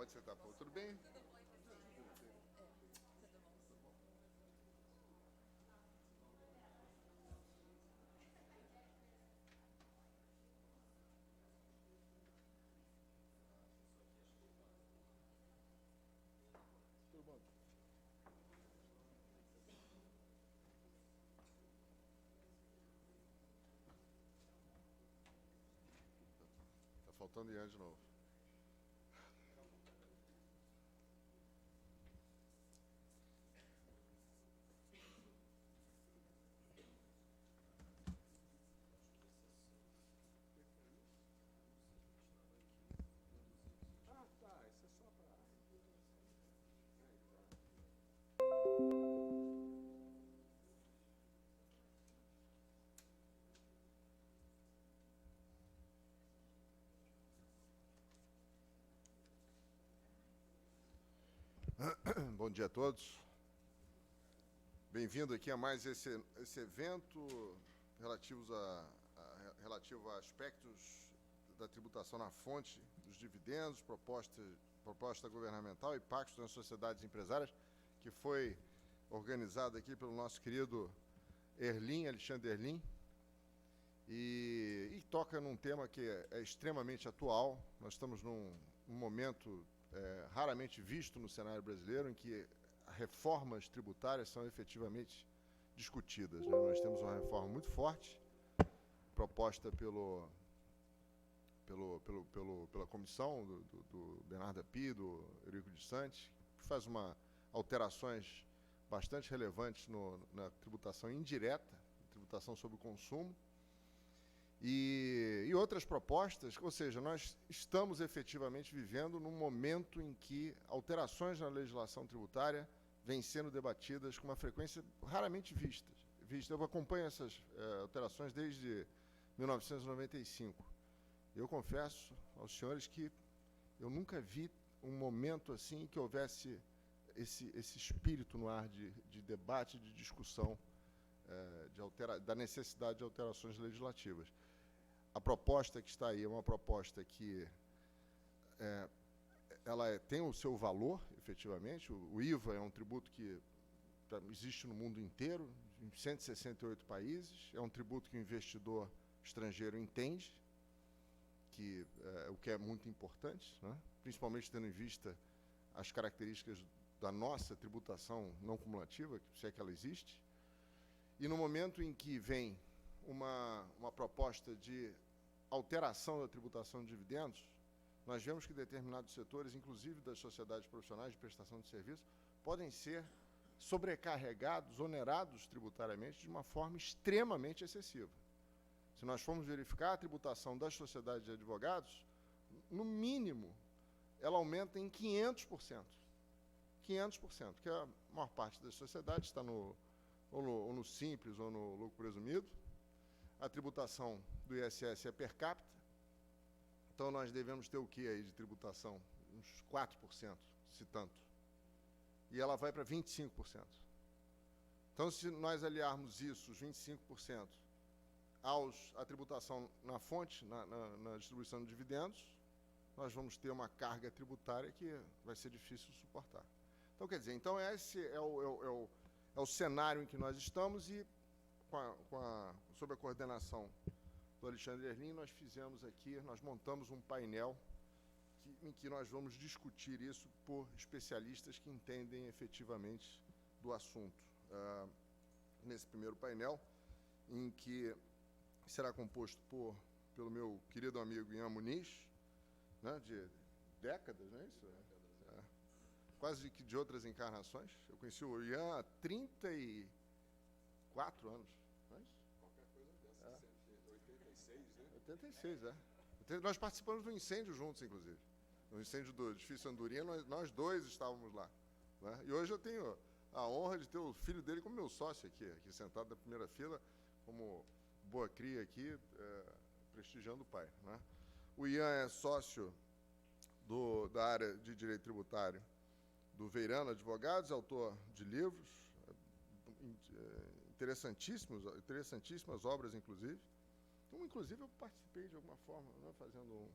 é que você está, pô? Tudo bem? Tudo bom. Tá faltando Ian de novo. Ah, tá. Isso é só para... Bom dia a todos. Bem-vindo aqui a mais esse evento relativo a aspectos da tributação na fonte dos dividendos, proposta governamental e pactos nas sociedades empresárias, que foi organizado aqui pelo nosso querido Alexandre Erlim, e toca num tema que é extremamente atual. Nós estamos num momento raramente visto no cenário brasileiro, em que reformas tributárias são efetivamente discutidas, né? Nós temos uma reforma muito forte, proposta pela comissão do Bernardo Api, do Eurico de Santos, que faz alterações bastante relevantes na tributação indireta, tributação sobre o consumo, e outras propostas. Ou seja, nós estamos efetivamente vivendo num momento em que alterações na legislação tributária vêm sendo debatidas com uma frequência raramente vista. Eu acompanho essas alterações desde 1995. Eu confesso aos senhores que eu nunca vi um momento assim que houvesse esse espírito no ar de debate, de discussão, da necessidade de alterações legislativas. A proposta que está aí é uma proposta que ela tem o seu valor, efetivamente. O IVA é um tributo que existe no mundo inteiro, em 168 países. É um tributo que o investidor estrangeiro entende, o que é muito importante, né? Principalmente tendo em vista as características da nossa tributação não cumulativa, se é que ela existe. E no momento em que vem uma proposta de alteração da tributação de dividendos, nós vemos que determinados setores, inclusive das sociedades profissionais de prestação de serviço, podem ser sobrecarregados, onerados tributariamente de uma forma extremamente excessiva. Se nós formos verificar a tributação das sociedades de advogados, no mínimo, ela aumenta em 500%. 500%, que a maior parte das sociedades está ou no simples ou no lucro presumido. A tributação do ISS é per capita, então nós devemos ter o que aí de tributação? Uns 4%, se tanto. E ela vai para 25%. Então, se nós aliarmos isso, os 25%, à tributação na fonte, na distribuição de dividendos, nós vamos ter uma carga tributária que vai ser difícil de suportar. Então, quer dizer, esse é o cenário em que nós estamos, e sob a coordenação do Alexandre Erlim, nós montamos um painel em que nós vamos discutir isso por especialistas que entendem efetivamente do assunto. Nesse primeiro painel, em que será composto pelo meu querido amigo Ian Muniz, né, de décadas, não é isso? Quase que de outras encarnações. Eu conheci o Ian há 34 anos, não é isso? Qualquer coisa dessa, 86, né? 86, Nós participamos do incêndio juntos, inclusive. No incêndio do edifício Andorinha, nós dois estávamos lá, né? E hoje eu tenho a honra de ter o filho dele como meu sócio aqui sentado na primeira fila, como boa cria aqui, prestigiando o pai, né? O Ian é sócio da área de direito tributário do Veirano Advogados, autor de livros interessantíssimas obras, inclusive. Então, inclusive, eu participei de alguma forma, né, fazendo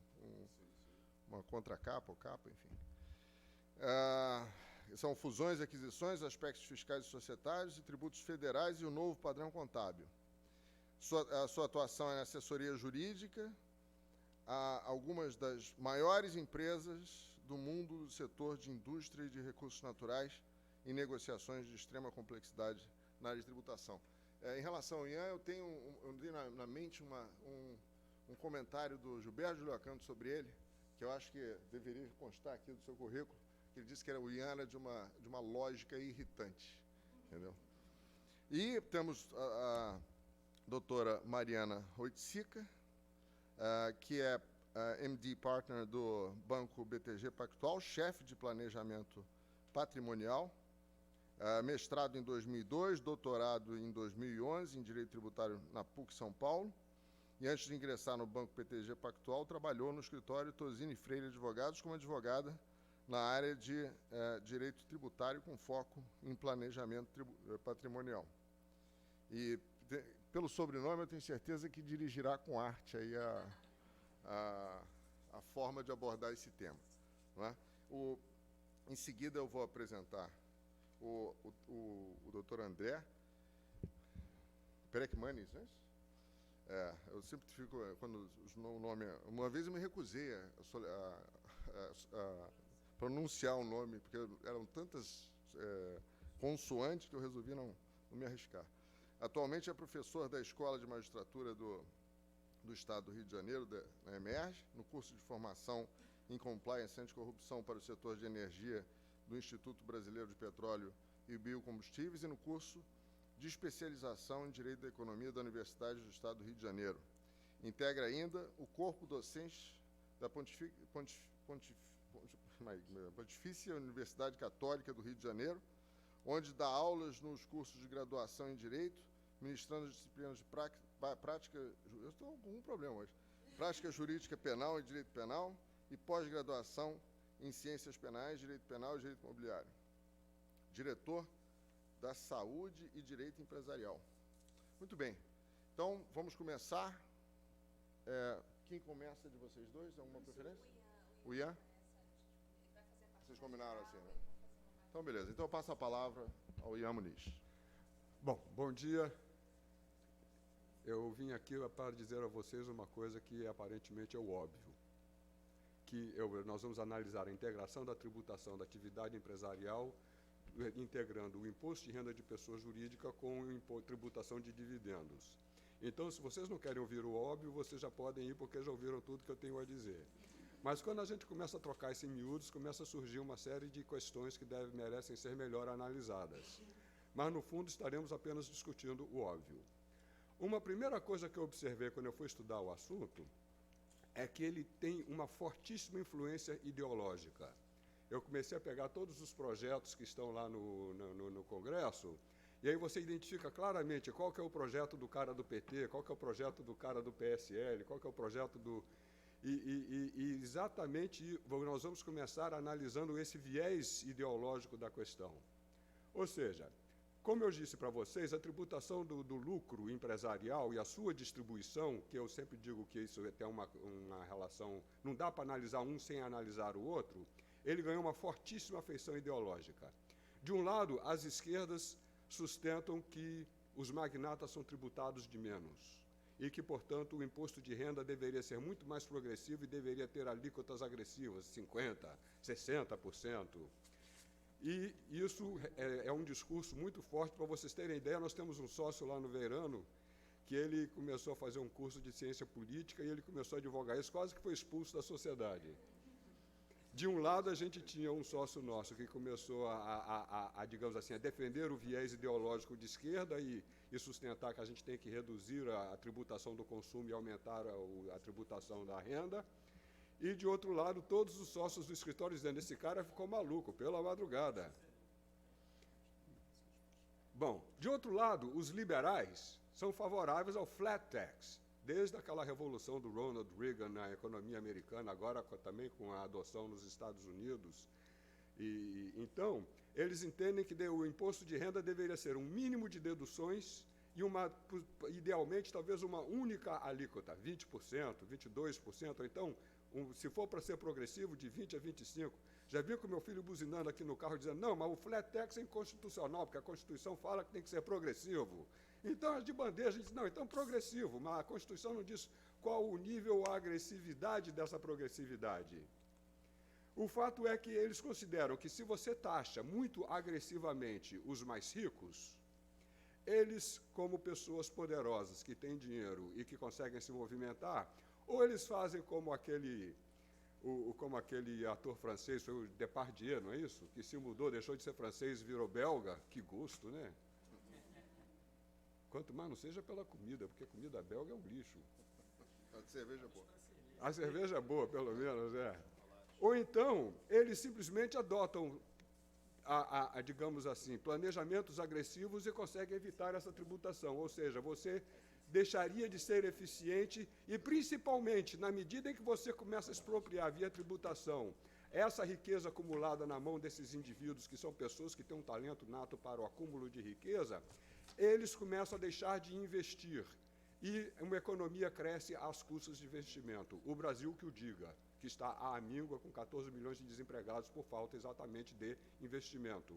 uma contracapa ou capa, enfim. são fusões, aquisições, aspectos fiscais e societários e tributos federais e o novo padrão contábil. A sua atuação é na assessoria jurídica a algumas das maiores empresas do mundo do setor de indústria e de recursos naturais em negociações de extrema complexidade na área de tributação. Em relação ao Ian, eu tenho na mente um comentário do Gilberto Giulio sobre ele, que eu acho que deveria constar aqui do seu currículo, que ele disse que o Ian era de uma lógica irritante, entendeu? E temos a doutora Mariana Roitzica, que é MD Partner do Banco BTG Pactual, chefe de planejamento patrimonial, mestrado em 2002, doutorado em 2011 em Direito Tributário na PUC São Paulo, e antes de ingressar no Banco BTG Pactual, trabalhou no escritório Tosini Freire Advogados como advogada na área de Direito Tributário com foco em planejamento patrimonial. E, pelo sobrenome, eu tenho certeza que dirigirá com arte aí a forma de abordar esse tema. Não é? Em seguida, eu vou apresentar o doutor André Perekmanis, não é isso? Eu sempre fico, quando o nome... Uma vez eu me recusei a pronunciar o nome, porque eram tantas consoantes que eu resolvi não me arriscar. Atualmente é professor da Escola de Magistratura do Estado do Rio de Janeiro, na EMERGE, no curso de formação em Compliance e Anticorrupção para o setor de energia do Instituto Brasileiro de Petróleo e Biocombustíveis e no curso de especialização em Direito da Economia da Universidade do Estado do Rio de Janeiro. Integra ainda o corpo docente da Pontifícia Universidade Católica do Rio de Janeiro, onde dá aulas nos cursos de graduação em Direito, ministrando disciplinas de prática... Eu estou com um problema hoje. Prática Jurídica Penal e Direito Penal e pós-graduação em Ciências Penais, Direito Penal e Direito Imobiliário. Diretor da Saúde e Direito Empresarial. Muito bem. Então, vamos começar. Quem começa de vocês dois? Alguma preferência? O Ian? Vocês combinaram assim, né? Então, beleza. Então, eu passo a palavra ao Ian Muniz. Bom, bom dia. Eu vim aqui para dizer a vocês uma coisa que aparentemente é o óbvio, que nós vamos analisar a integração da tributação da atividade empresarial, integrando o imposto de renda de pessoa jurídica com a tributação de dividendos. Então, se vocês não querem ouvir o óbvio, vocês já podem ir, porque já ouviram tudo que eu tenho a dizer. Mas quando a gente começa a trocar isso em miúdos, começa a surgir uma série de questões que merecem ser melhor analisadas. Mas, no fundo, estaremos apenas discutindo o óbvio. Uma primeira coisa que eu observei quando eu fui estudar o assunto é que ele tem uma fortíssima influência ideológica. Eu comecei a pegar todos os projetos que estão lá no Congresso, e aí você identifica claramente qual que é o projeto do cara do PT, qual que é o projeto do cara do PSL, qual que é o projeto do... E exatamente nós vamos começar analisando esse viés ideológico da questão. Ou seja, como eu disse para vocês, a tributação do lucro empresarial e a sua distribuição, que eu sempre digo que isso tem uma relação, não dá para analisar um sem analisar o outro, ele ganhou uma fortíssima feição ideológica. De um lado, as esquerdas sustentam que os magnatas são tributados de menos e que, portanto, o imposto de renda deveria ser muito mais progressivo e deveria ter alíquotas agressivas, 50%, 60%. E isso é um discurso muito forte. Para vocês terem ideia, nós temos um sócio lá no Verano que ele começou a fazer um curso de ciência política e ele começou a advogar isso, quase que foi expulso da sociedade. De um lado, a gente tinha um sócio nosso que começou digamos assim, a defender o viés ideológico de esquerda e sustentar que a gente tem que reduzir a tributação do consumo e aumentar a tributação da renda. E, de outro lado, todos os sócios do escritório dizendo, esse cara ficou maluco, pela madrugada. Bom, de outro lado, os liberais são favoráveis ao flat tax, desde aquela revolução do Ronald Reagan na economia americana, agora também com a adoção nos Estados Unidos. Então, eles entendem que o imposto de renda deveria ser um mínimo de deduções e, idealmente, talvez uma única alíquota, 20%, 22%, ou então, se for para ser progressivo, de 20% a 25%, Já vi com meu filho buzinando aqui no carro, dizendo, não, mas o flat tax é inconstitucional, porque a Constituição fala que tem que ser progressivo. Então, as de bandeja, a gente diz, não, então progressivo, mas a Constituição não diz qual o nível, a agressividade dessa progressividade. O fato é que eles consideram que se você taxa muito agressivamente os mais ricos, eles, como pessoas poderosas que têm dinheiro e que conseguem se movimentar, ou eles fazem como aquele ator francês, foi o Depardieu, não é isso? Que se mudou, deixou de ser francês e virou belga. Que gosto, né? Quanto mais não seja pela comida, porque comida belga é um lixo. A cerveja é boa. A cerveja é boa, pelo menos, é. Ou então, eles simplesmente adotam, digamos assim, planejamentos agressivos e conseguem evitar essa tributação. Ou seja, você deixaria de ser eficiente e, principalmente, na medida em que você começa a expropriar via tributação essa riqueza acumulada na mão desses indivíduos, que são pessoas que têm um talento nato para o acúmulo de riqueza, eles começam a deixar de investir. E uma economia cresce às custas de investimento. O Brasil que o diga, que está à míngua com 14 milhões de desempregados por falta exatamente de investimento.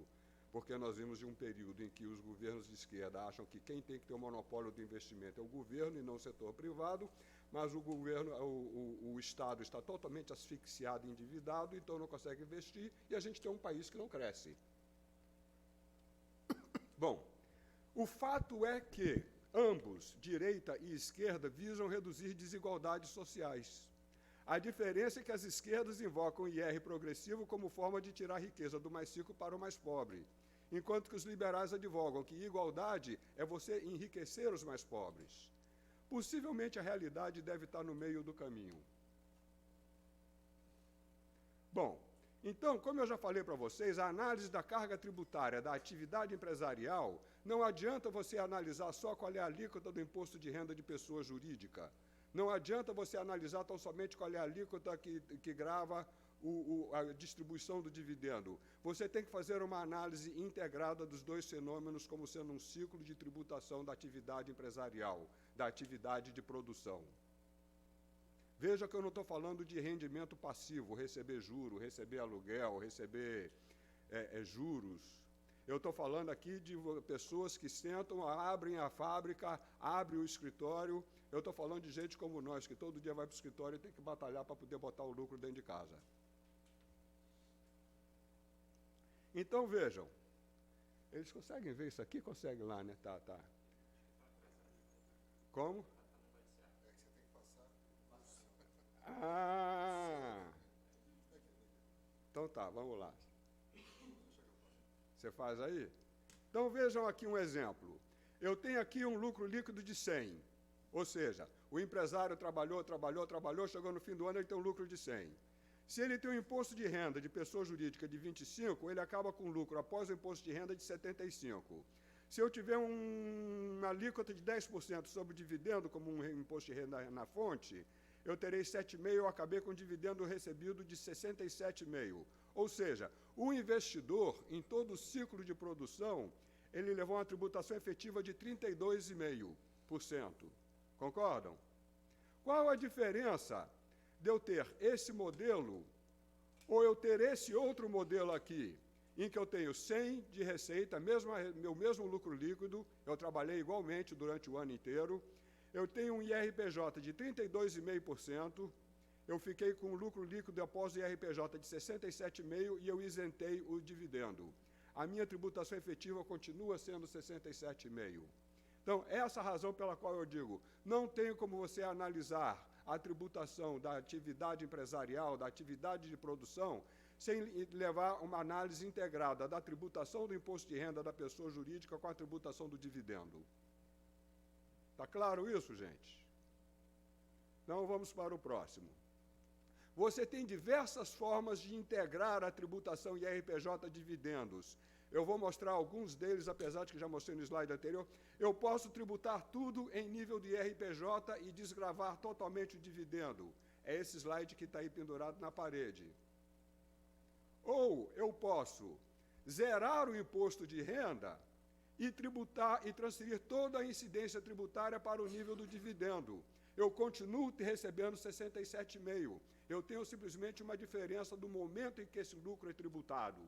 Porque nós vimos de um período em que os governos de esquerda acham que quem tem que ter o monopólio do investimento é o governo e não o setor privado, mas o Estado está totalmente asfixiado e endividado, então não consegue investir, e a gente tem um país que não cresce. Bom, o fato é que ambos, direita e esquerda, visam reduzir desigualdades sociais. A diferença é que as esquerdas invocam o IR progressivo como forma de tirar riqueza do mais rico para o mais pobre, enquanto que os liberais advogam que igualdade é você enriquecer os mais pobres. Possivelmente a realidade deve estar no meio do caminho. Bom, então, como eu já falei para vocês, a análise da carga tributária da atividade empresarial não adianta você analisar só qual é a alíquota do imposto de renda de pessoa jurídica. Não adianta você analisar tão somente qual é a alíquota que grava a distribuição do dividendo. Você tem que fazer uma análise integrada dos dois fenômenos como sendo um ciclo de tributação da atividade empresarial, da atividade de produção. Veja que eu não estou falando de rendimento passivo, receber juro, receber aluguel, receber juros. Eu estou falando aqui de pessoas que sentam, abrem a fábrica, abrem o escritório. Eu estou falando de gente como nós, que todo dia vai para o escritório e tem que batalhar para poder botar o lucro dentro de casa. Então, vejam. Eles conseguem ver isso aqui? Conseguem lá, né? Tá. Como? Então tá, vamos lá. Você faz aí? Então vejam aqui um exemplo. Eu tenho aqui um lucro líquido de 100. Ou seja, o empresário trabalhou, chegou no fim do ano, ele tem um lucro de 100. Se ele tem um imposto de renda de pessoa jurídica de 25, ele acaba com lucro após o imposto de renda de 75. Se eu tiver uma alíquota de 10% sobre o dividendo, como um imposto de renda na fonte, eu terei 7,5%, eu acabei com um dividendo recebido de 67,5%. Ou seja, o investidor, em todo o ciclo de produção, ele levou uma tributação efetiva de 32,5%. Concordam? Qual a diferença de eu ter esse modelo ou eu ter esse outro modelo aqui, em que eu tenho 100 de receita, meu mesmo lucro líquido, eu trabalhei igualmente durante o ano inteiro, eu tenho um IRPJ de 32,5%, eu fiquei com um lucro líquido após o IRPJ de 67,5% e eu isentei o dividendo. A minha tributação efetiva continua sendo 67,5%. Então, essa é a razão pela qual eu digo, não tem como você analisar a tributação da atividade empresarial, da atividade de produção, sem levar uma análise integrada da tributação do imposto de renda da pessoa jurídica com a tributação do dividendo. Está claro isso, gente? Então, vamos para o próximo. Você tem diversas formas de integrar a tributação IRPJ dividendos. Eu vou mostrar alguns deles, apesar de que já mostrei no slide anterior. Eu posso tributar tudo em nível de IRPJ e desgravar totalmente o dividendo. É esse slide que está aí pendurado na parede. Ou eu posso zerar o imposto de renda e tributar e transferir toda a incidência tributária para o nível do dividendo. Eu continuo recebendo 67,5%. Eu tenho simplesmente uma diferença do momento em que esse lucro é tributado.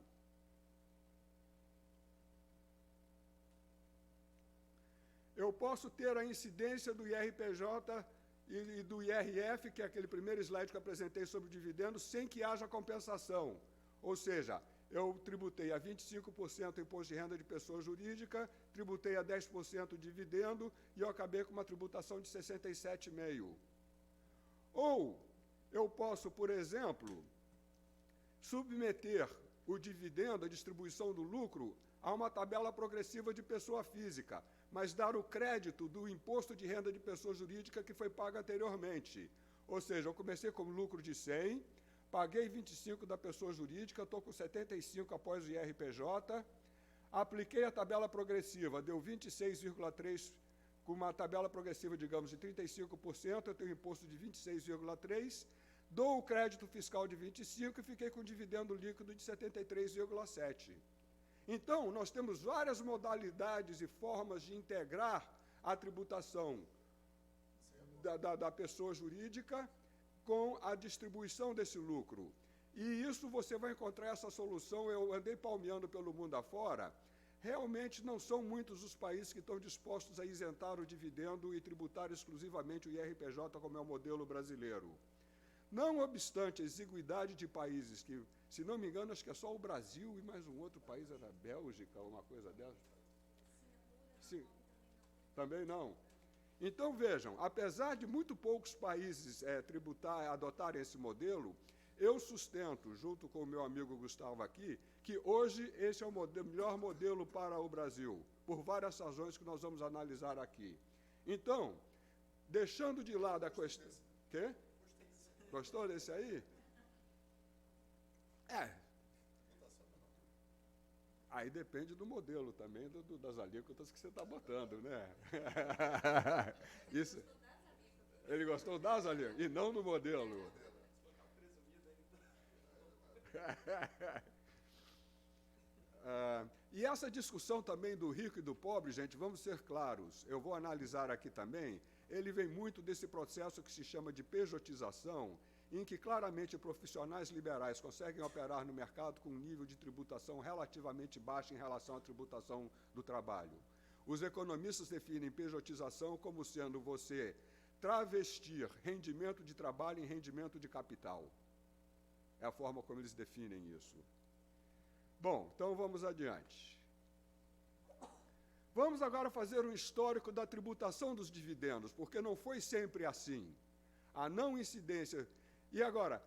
Eu posso ter a incidência do IRPJ e do IRF, que é aquele primeiro slide que eu apresentei sobre dividendos, sem que haja compensação. Ou seja, eu tributei a 25% imposto de renda de pessoa jurídica, tributei a 10% dividendo e eu acabei com uma tributação de 67,5%. Ou eu posso, por exemplo, submeter o dividendo, a distribuição do lucro, a uma tabela progressiva de pessoa física, mas dar o crédito do imposto de renda de pessoa jurídica que foi pago anteriormente. Ou seja, eu comecei com lucro de 100, paguei 25 da pessoa jurídica, estou com 75 após o IRPJ, apliquei a tabela progressiva, deu 26,3, com uma tabela progressiva, digamos, de 35%, eu tenho imposto de 26,3%, dou o crédito fiscal de 25% e fiquei com dividendo líquido de 73,7%. Então, nós temos várias modalidades e formas de integrar a tributação da pessoa jurídica com a distribuição desse lucro. E isso você vai encontrar essa solução, eu andei palmeando pelo mundo afora, realmente não são muitos os países que estão dispostos a isentar o dividendo e tributar exclusivamente o IRPJ, como é o modelo brasileiro. Não obstante a exiguidade de países que, se não me engano, acho que é só o Brasil e mais um outro país, era a Bélgica, uma coisa dessa. Sim, também não. Então, vejam, apesar de muito poucos países adotarem esse modelo, eu sustento, junto com o meu amigo Gustavo aqui, que hoje esse é o melhor modelo para o Brasil, por várias razões que nós vamos analisar aqui. Então, deixando de lado a questão... Quê? Gostou desse aí? Aí depende do modelo também, das alíquotas que você está botando, né? Isso. Ele gostou das alíquotas e não do modelo. E essa discussão também do rico e do pobre, gente, vamos ser claros, eu vou analisar aqui também, ele vem muito desse processo que se chama de pejotização, em que claramente profissionais liberais conseguem operar no mercado com um nível de tributação relativamente baixo em relação à tributação do trabalho. Os economistas definem pejotização como sendo você travestir rendimento de trabalho em rendimento de capital. É a forma como eles definem isso. Bom, então vamos adiante. Vamos agora fazer um histórico da tributação dos dividendos, porque não foi sempre assim. A não incidência... E agora,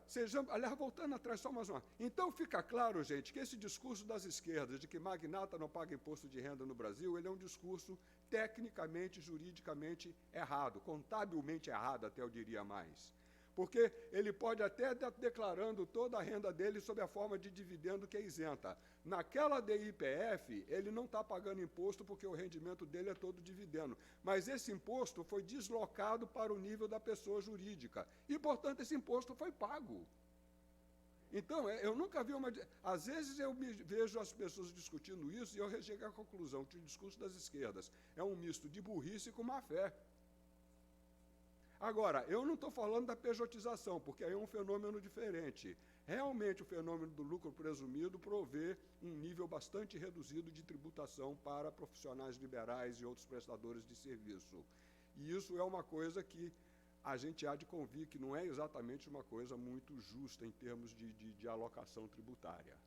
aliás, voltando atrás só mais uma. Então fica claro, gente, que esse discurso das esquerdas de que magnata não paga imposto de renda no Brasil, ele é um discurso tecnicamente, juridicamente errado, contabilmente errado, até eu diria mais. Porque ele pode até estar declarando toda a renda dele sob a forma de dividendo que é isenta. Naquela DIPF, ele não está pagando imposto porque o rendimento dele é todo dividendo. Mas esse imposto foi deslocado para o nível da pessoa jurídica. E, portanto, esse imposto foi pago. Então, eu nunca vi uma... Às vezes eu vejo as pessoas discutindo isso e eu chego à conclusão que o discurso das esquerdas é um misto de burrice com má-fé. Agora, eu não estou falando da pejotização, porque aí é um fenômeno diferente. Realmente, o fenômeno do lucro presumido provê um nível bastante reduzido de tributação para profissionais liberais e outros prestadores de serviço. E isso é uma coisa que a gente há de convir que não é exatamente uma coisa muito justa em termos de alocação tributária.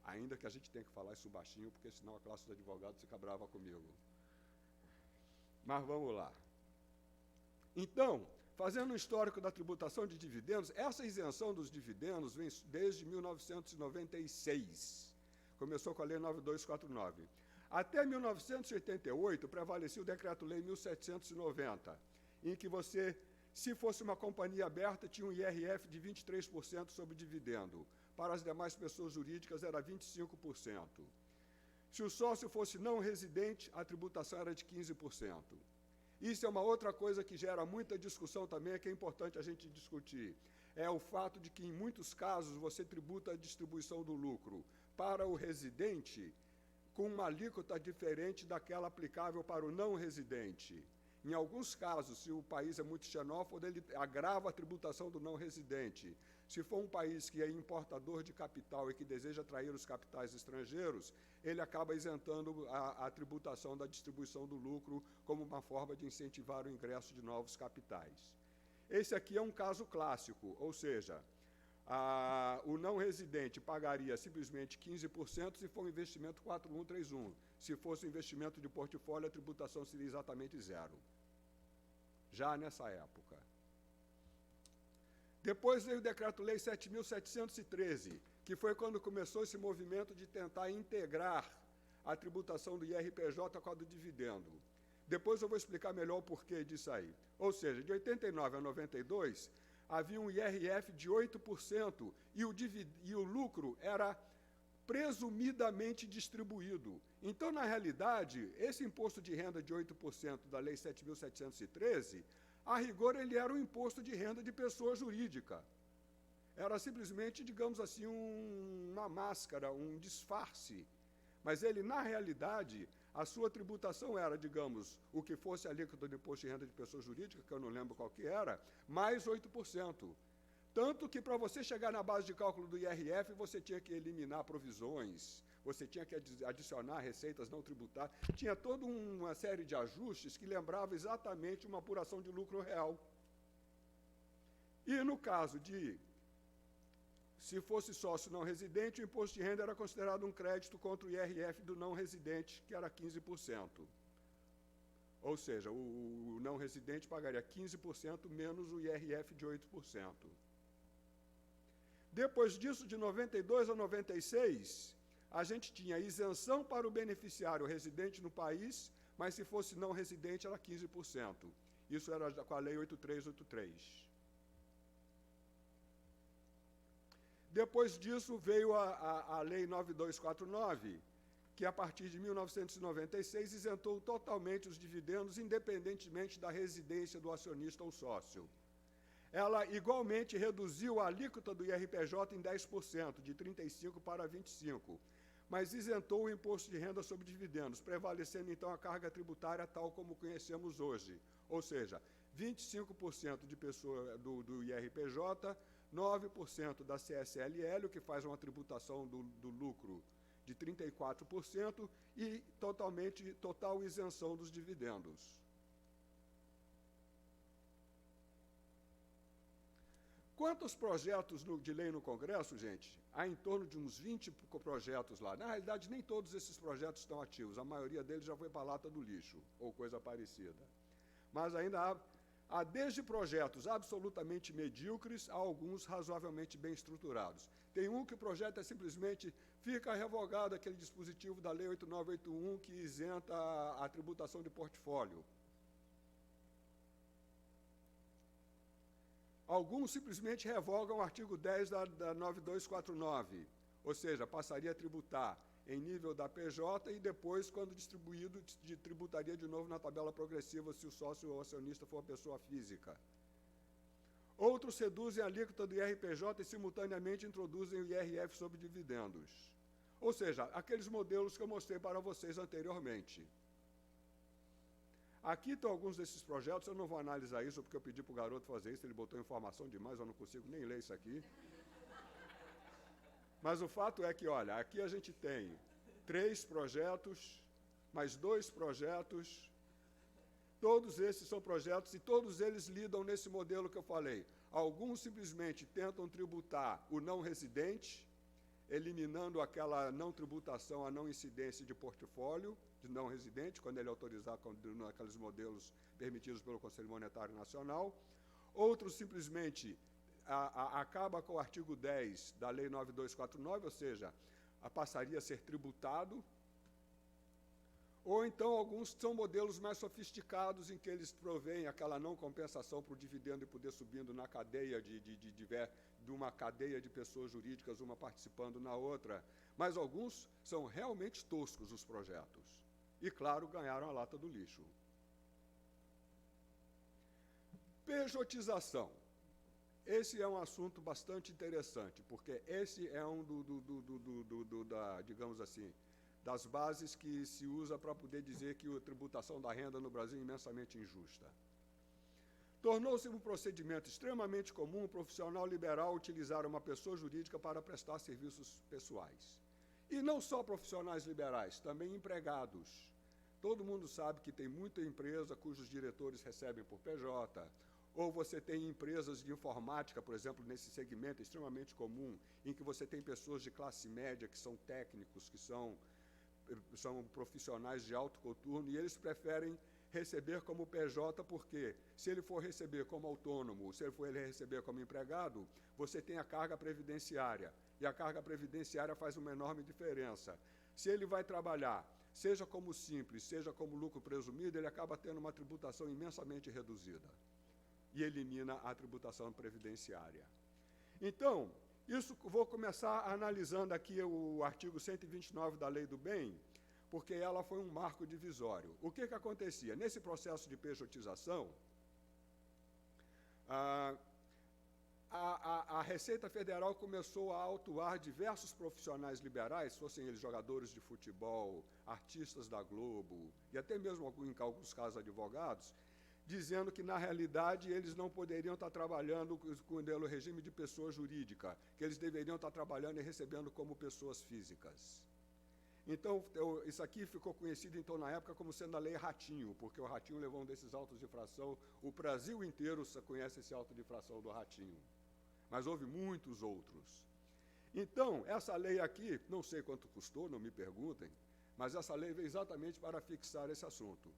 Ainda que a gente tenha que falar isso baixinho, porque senão a classe dos advogados fica brava comigo. Mas vamos lá. Então, fazendo um histórico da tributação de dividendos, essa isenção dos dividendos vem desde 1996. Começou com a Lei 9249. Até 1988, prevalecia o Decreto-Lei 1790, em que você, se fosse uma companhia aberta, tinha um IRF de 23% sobre dividendo. Para as demais pessoas jurídicas, era 25%. Se o sócio fosse não residente, a tributação era de 15%. Isso é uma outra coisa que gera muita discussão também, que é importante a gente discutir. É o fato de que, em muitos casos, você tributa a distribuição do lucro para o residente com uma alíquota diferente daquela aplicável para o não residente. Em alguns casos, se o país é muito xenófobo, ele agrava a tributação do não residente. Se for um país que é importador de capital e que deseja atrair os capitais estrangeiros, ele acaba isentando a tributação da distribuição do lucro como uma forma de incentivar o ingresso de novos capitais. Esse aqui é um caso clássico, ou seja, o não residente pagaria simplesmente 15% se for um investimento 4131. Se fosse um investimento de portfólio, a tributação seria exatamente zero, já nessa época. Depois veio o Decreto-Lei 7.713, que foi quando começou esse movimento de tentar integrar a tributação do IRPJ com a do dividendo. Depois eu vou explicar melhor o porquê disso aí. Ou seja, de 89 a 92, havia um IRF de 8% e o lucro era presumidamente distribuído. Então, na realidade, esse imposto de renda de 8% da Lei 7.713, a rigor, ele era um imposto de renda de pessoa jurídica. Era simplesmente, digamos assim, uma máscara, um disfarce. Mas ele, na realidade, a sua tributação era, digamos, o que fosse a alíquota do imposto de renda de pessoa jurídica, que eu não lembro qual que era, mais 8%. Tanto que, para você chegar na base de cálculo do IRF, você tinha que eliminar provisões, você tinha que adicionar receitas não tributárias, tinha toda uma série de ajustes que lembrava exatamente uma apuração de lucro real. E no caso de, se fosse sócio não residente, o imposto de renda era considerado um crédito contra o IRF do não residente, que era 15%. Ou seja, o não residente pagaria 15% menos o IRF de 8%. Depois disso, de 92 a 96, a gente tinha isenção para o beneficiário residente no país, mas se fosse não residente era 15%. Isso era com a Lei 8383. Depois disso veio a Lei 9249, que a partir de 1996 isentou totalmente os dividendos, independentemente da residência do acionista ou sócio. Ela igualmente reduziu a alíquota do IRPJ em 10%, de 35% para 25%, mas isentou o imposto de renda sobre dividendos, prevalecendo então a carga tributária tal como conhecemos hoje, ou seja, 25% de pessoa do IRPJ, 9% da CSLL, o que faz uma tributação do lucro de 34%, e total isenção dos dividendos. Quantos projetos de lei no Congresso, gente? Há em torno de uns 20 projetos lá. Na realidade, nem todos esses projetos estão ativos. A maioria deles já foi para a lata do lixo, ou coisa parecida. Mas ainda há desde projetos absolutamente medíocres a alguns razoavelmente bem estruturados. Tem um que o projeto é simplesmente, fica revogado aquele dispositivo da Lei 8981 que isenta a tributação de portfólio. Alguns simplesmente revogam o artigo 10 da 9249, ou seja, passaria a tributar em nível da PJ e depois, quando distribuído, tributaria de novo na tabela progressiva se o sócio ou acionista for uma pessoa física. Outros reduzem a alíquota do IRPJ e simultaneamente introduzem o IRF sobre dividendos. Ou seja, aqueles modelos que eu mostrei para vocês anteriormente. Aqui estão alguns desses projetos, eu não vou analisar isso, porque eu pedi para o garoto fazer isso, ele botou informação demais, eu não consigo nem ler isso aqui. Mas o fato é que, olha, aqui a gente tem 3 projetos, mais 2 projetos, todos esses são projetos e todos eles lidam nesse modelo que eu falei. Alguns simplesmente tentam tributar o não residente, eliminando aquela não tributação, a não incidência de portfólio, de não residente, quando ele autorizar naqueles modelos permitidos pelo Conselho Monetário Nacional. Outros simplesmente acaba com o artigo 10 da Lei 9249, ou seja, passaria a ser tributado. Ou então alguns são modelos mais sofisticados em que eles provêm aquela não compensação para o dividendo e poder subindo na cadeia de uma cadeia de pessoas jurídicas, uma participando na outra. Mas alguns são realmente toscos os projetos. E, claro, ganharam a lata do lixo. Pejotização. Esse é um assunto bastante interessante, porque esse é um digamos assim, das bases que se usa para poder dizer que a tributação da renda no Brasil é imensamente injusta. Tornou-se um procedimento extremamente comum o profissional liberal utilizar uma pessoa jurídica para prestar serviços pessoais. E não só profissionais liberais, também empregados. Todo mundo sabe que tem muita empresa cujos diretores recebem por PJ, ou você tem empresas de informática, por exemplo, nesse segmento extremamente comum, em que você tem pessoas de classe média que são técnicos, que são profissionais de alto coturno, e eles preferem receber como PJ, porque se ele for receber como autônomo, se ele for receber como empregado, você tem a carga previdenciária, e a carga previdenciária faz uma enorme diferença. Se ele vai trabalhar, seja como simples, seja como lucro presumido, ele acaba tendo uma tributação imensamente reduzida, e elimina a tributação previdenciária. Então, isso vou começar analisando aqui o artigo 129 da Lei do Bem, porque ela foi um marco divisório. O que acontecia? Nesse processo de pejotização, a Receita Federal começou a autuar diversos profissionais liberais, fossem eles jogadores de futebol, artistas da Globo, e até mesmo, em alguns casos, advogados, dizendo que, na realidade, eles não poderiam estar trabalhando com o regime de pessoa jurídica, que eles deveriam estar trabalhando e recebendo como pessoas físicas. Então, isso aqui ficou conhecido, então, na época, como sendo a Lei Ratinho, porque o Ratinho levou um desses autos de infração. O Brasil inteiro conhece esse auto de infração do Ratinho, mas houve muitos outros. Então, essa lei aqui, não sei quanto custou, não me perguntem, mas essa lei veio exatamente para fixar esse assunto.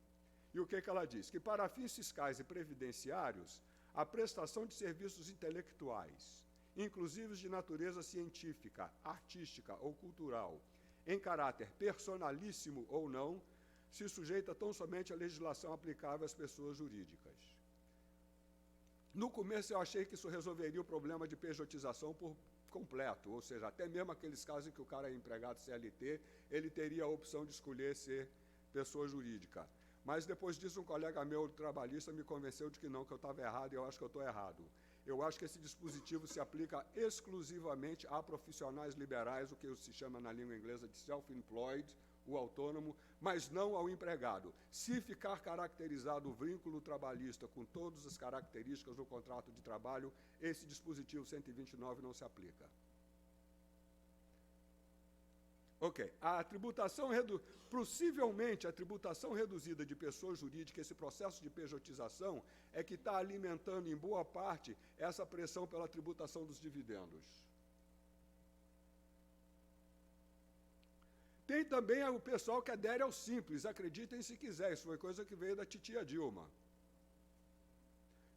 E o que ela diz? Que para fins fiscais e previdenciários, a prestação de serviços intelectuais, inclusive de natureza científica, artística ou cultural, em caráter personalíssimo ou não, se sujeita tão somente à legislação aplicável às pessoas jurídicas. No começo eu achei que isso resolveria o problema de pejotização por completo, ou seja, até mesmo aqueles casos em que o cara é empregado CLT, ele teria a opção de escolher ser pessoa jurídica. Mas depois disso um colega meu trabalhista me convenceu de que não, que eu estava errado, e eu acho que eu estou errado. Eu acho que esse dispositivo se aplica exclusivamente a profissionais liberais, o que se chama na língua inglesa de self-employed, o autônomo, mas não ao empregado. Se ficar caracterizado o vínculo trabalhista com todas as características do contrato de trabalho, esse dispositivo 129 não se aplica. Ok. Possivelmente, a tributação reduzida de pessoa jurídica, esse processo de pejotização, é que está alimentando, em boa parte, essa pressão pela tributação dos dividendos. Tem também o pessoal que adere ao simples, acreditem se quiser, isso foi coisa que veio da titia Dilma.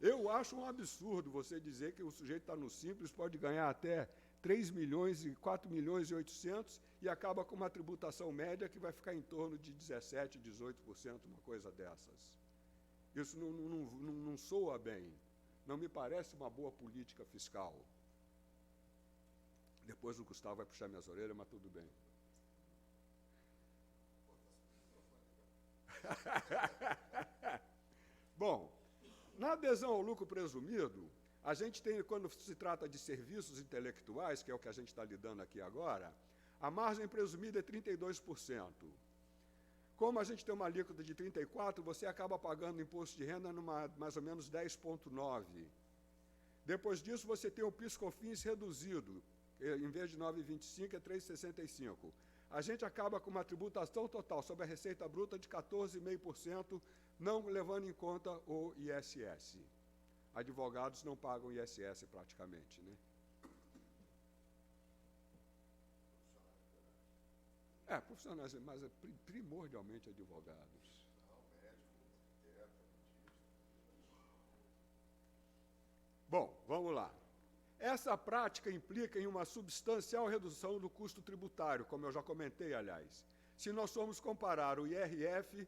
Eu acho um absurdo você dizer que o sujeito está no simples, pode ganhar até 3 milhões e 4 milhões e 800 e acaba com uma tributação média que vai ficar em torno de 17%, 18%, uma coisa dessas. Isso não soa bem, não me parece uma boa política fiscal. Depois o Gustavo vai puxar minhas orelhas, mas tudo bem. Bom, na adesão ao lucro presumido, a gente tem, quando se trata de serviços intelectuais, que é o que a gente está lidando aqui agora, a margem presumida é 32%. Como a gente tem uma alíquota de 34%, você acaba pagando imposto de renda numa mais ou menos 10,9%. Depois disso, você tem o PIS/COFINS reduzido, em vez de 9,25%, é 3,65%. A gente acaba com uma tributação total sobre a receita bruta de 14,5%, não levando em conta o ISS. Advogados não pagam ISS praticamente, né? Profissionais, mas primordialmente advogados. Bom, vamos lá. Essa prática implica em uma substancial redução do custo tributário, como eu já comentei, aliás, se nós formos comparar o IRF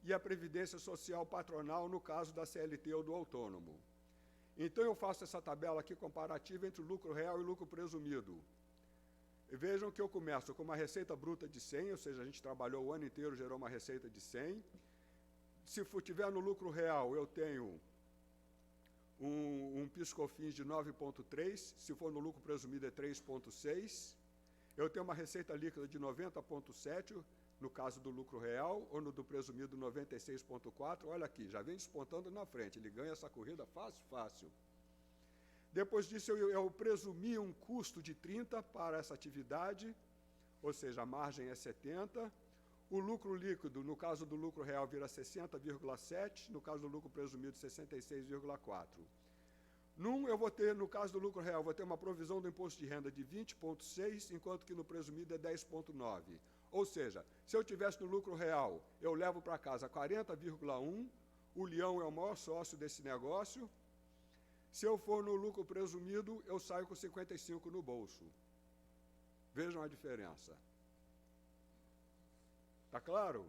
e a Previdência Social Patronal no caso da CLT ou do autônomo. Então, eu faço essa tabela aqui comparativa entre o lucro real e o lucro presumido. E vejam que eu começo com uma receita bruta de 100, ou seja, a gente trabalhou o ano inteiro, gerou uma receita de 100. Se tiver no lucro real, eu tenho um PIS/COFINS de 9,3, se for no lucro presumido é 3,6. Eu tenho uma receita líquida de 90,7, no caso do lucro real, ou no do presumido 96,4%, olha aqui, já vem despontando na frente, ele ganha essa corrida fácil, fácil. Depois disso, eu presumi um custo de 30 para essa atividade, ou seja, a margem é 70. O lucro líquido, no caso do lucro real, vira 60,7, no caso do lucro presumido, 66,4. No caso do lucro real, vou ter uma provisão do imposto de renda de 20,6, enquanto que no presumido é 10,9. Ou seja, se eu tivesse no lucro real, eu levo para casa 40,1, o Leão é o maior sócio desse negócio. Se eu for no lucro presumido, eu saio com 55 no bolso. Vejam a diferença. Está claro?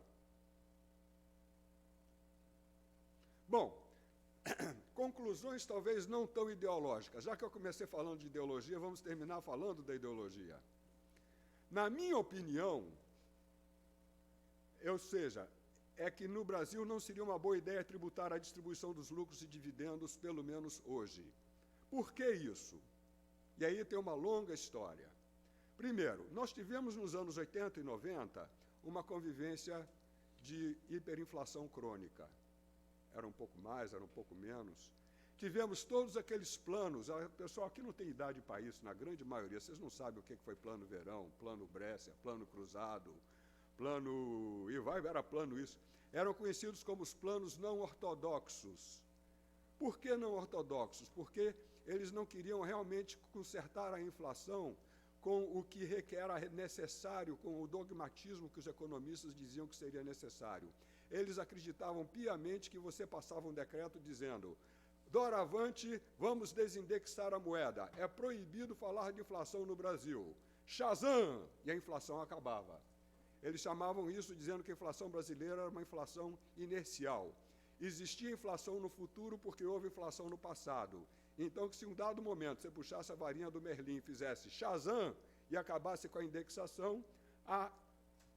Bom, conclusões talvez não tão ideológicas. Já que eu comecei falando de ideologia, vamos terminar falando da ideologia. Na minha opinião, é que no Brasil não seria uma boa ideia tributar a distribuição dos lucros e dividendos, pelo menos hoje. Por que isso? E aí tem uma longa história. Primeiro, nós tivemos nos anos 80 e 90 uma convivência de hiperinflação crônica. Era um pouco mais, era um pouco menos. Tivemos todos aqueles planos, o pessoal aqui não tem idade para isso, na grande maioria, vocês não sabem o que foi plano verão, plano Brescia, plano cruzado, plano, era plano isso. Eram conhecidos como os planos não ortodoxos. Por que não ortodoxos? Porque eles não queriam realmente consertar a inflação com o que era necessário, com o dogmatismo que os economistas diziam que seria necessário. Eles acreditavam piamente que você passava um decreto dizendo: doravante, vamos desindexar a moeda. É proibido falar de inflação no Brasil. Shazam! E a inflação acabava. Eles chamavam isso dizendo que a inflação brasileira era uma inflação inercial. Existia inflação no futuro porque houve inflação no passado. Então, que se em um dado momento você puxasse a varinha do Merlin e fizesse Shazam e acabasse com a indexação, a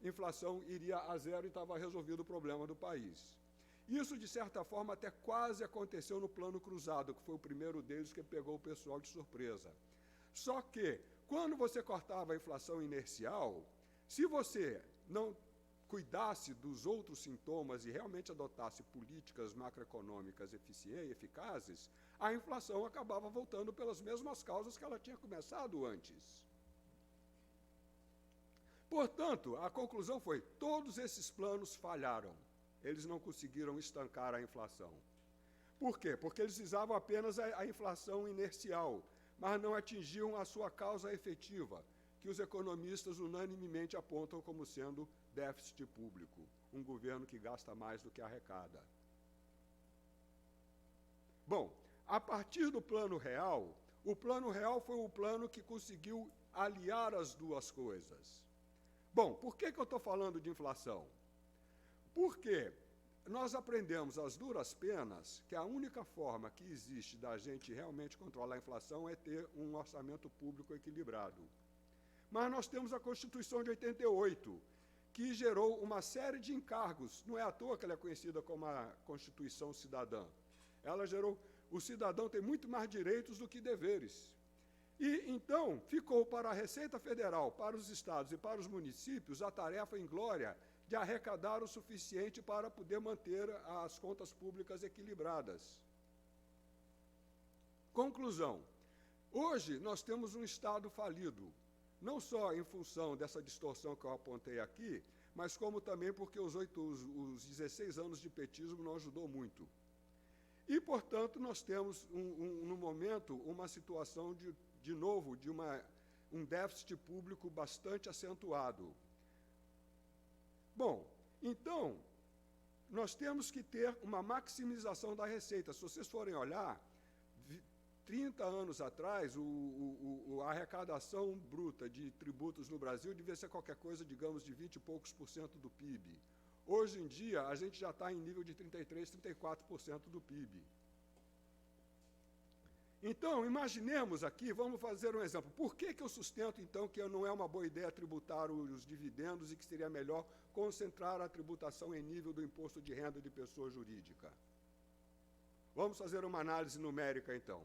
inflação iria a zero e estava resolvido o problema do país. Isso, de certa forma, até quase aconteceu no plano cruzado, que foi o primeiro deles que pegou o pessoal de surpresa. Só que, quando você cortava a inflação inercial, se você não cuidasse dos outros sintomas e realmente adotasse políticas macroeconômicas eficazes, a inflação acabava voltando pelas mesmas causas que ela tinha começado antes. Portanto, a conclusão foi: todos esses planos falharam. Eles não conseguiram estancar a inflação. Por quê? Porque eles visavam apenas a inflação inercial, mas não atingiam a sua causa efetiva, que os economistas unanimemente apontam como sendo déficit público, um governo que gasta mais do que arrecada. Bom, a partir do Plano Real, o Plano Real foi o plano que conseguiu aliar as duas coisas. Bom, por que eu estou falando de inflação? Porque nós aprendemos às duras penas que a única forma que existe da gente realmente controlar a inflação é ter um orçamento público equilibrado. Mas nós temos a Constituição de 88, que gerou uma série de encargos. Não é à toa que ela é conhecida como a Constituição Cidadã. Ela gerou... O cidadão tem muito mais direitos do que deveres. E, então, ficou para a Receita Federal, para os estados e para os municípios a tarefa inglória de arrecadar o suficiente para poder manter as contas públicas equilibradas. Conclusão. Hoje, nós temos um Estado falido, não só em função dessa distorção que eu apontei aqui, mas como também porque os 16 anos de petismo não ajudou muito. E, portanto, nós temos, no momento, uma situação, de novo, de um déficit público bastante acentuado. Bom, então, nós temos que ter uma maximização da receita. Se vocês forem olhar, 30 anos atrás, a arrecadação bruta de tributos no Brasil devia ser qualquer coisa, digamos, de 20 e poucos % do PIB. Hoje em dia, a gente já está em nível de 33%, 34% do PIB. Então, imaginemos aqui, vamos fazer um exemplo. Por que eu sustento, então, que não é uma boa ideia tributar os dividendos e que seria melhor concentrar a tributação em nível do imposto de renda de pessoa jurídica? Vamos fazer uma análise numérica, então.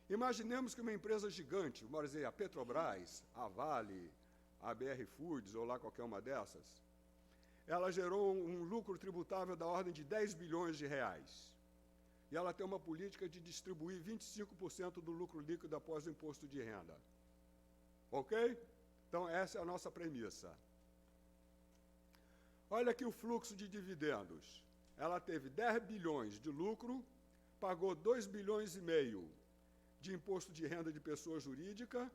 Imaginemos que uma empresa gigante, vamos dizer, a Petrobras, a Vale, a BR Foods, ou lá qualquer uma dessas, ela gerou um lucro tributável da ordem de 10 bilhões de reais. E ela tem uma política de distribuir 25% do lucro líquido após o imposto de renda. Ok? Então, essa é a nossa premissa. Olha aqui o fluxo de dividendos. Ela teve 10 bilhões de lucro, pagou 2 bilhões e meio de imposto de renda de pessoa jurídica,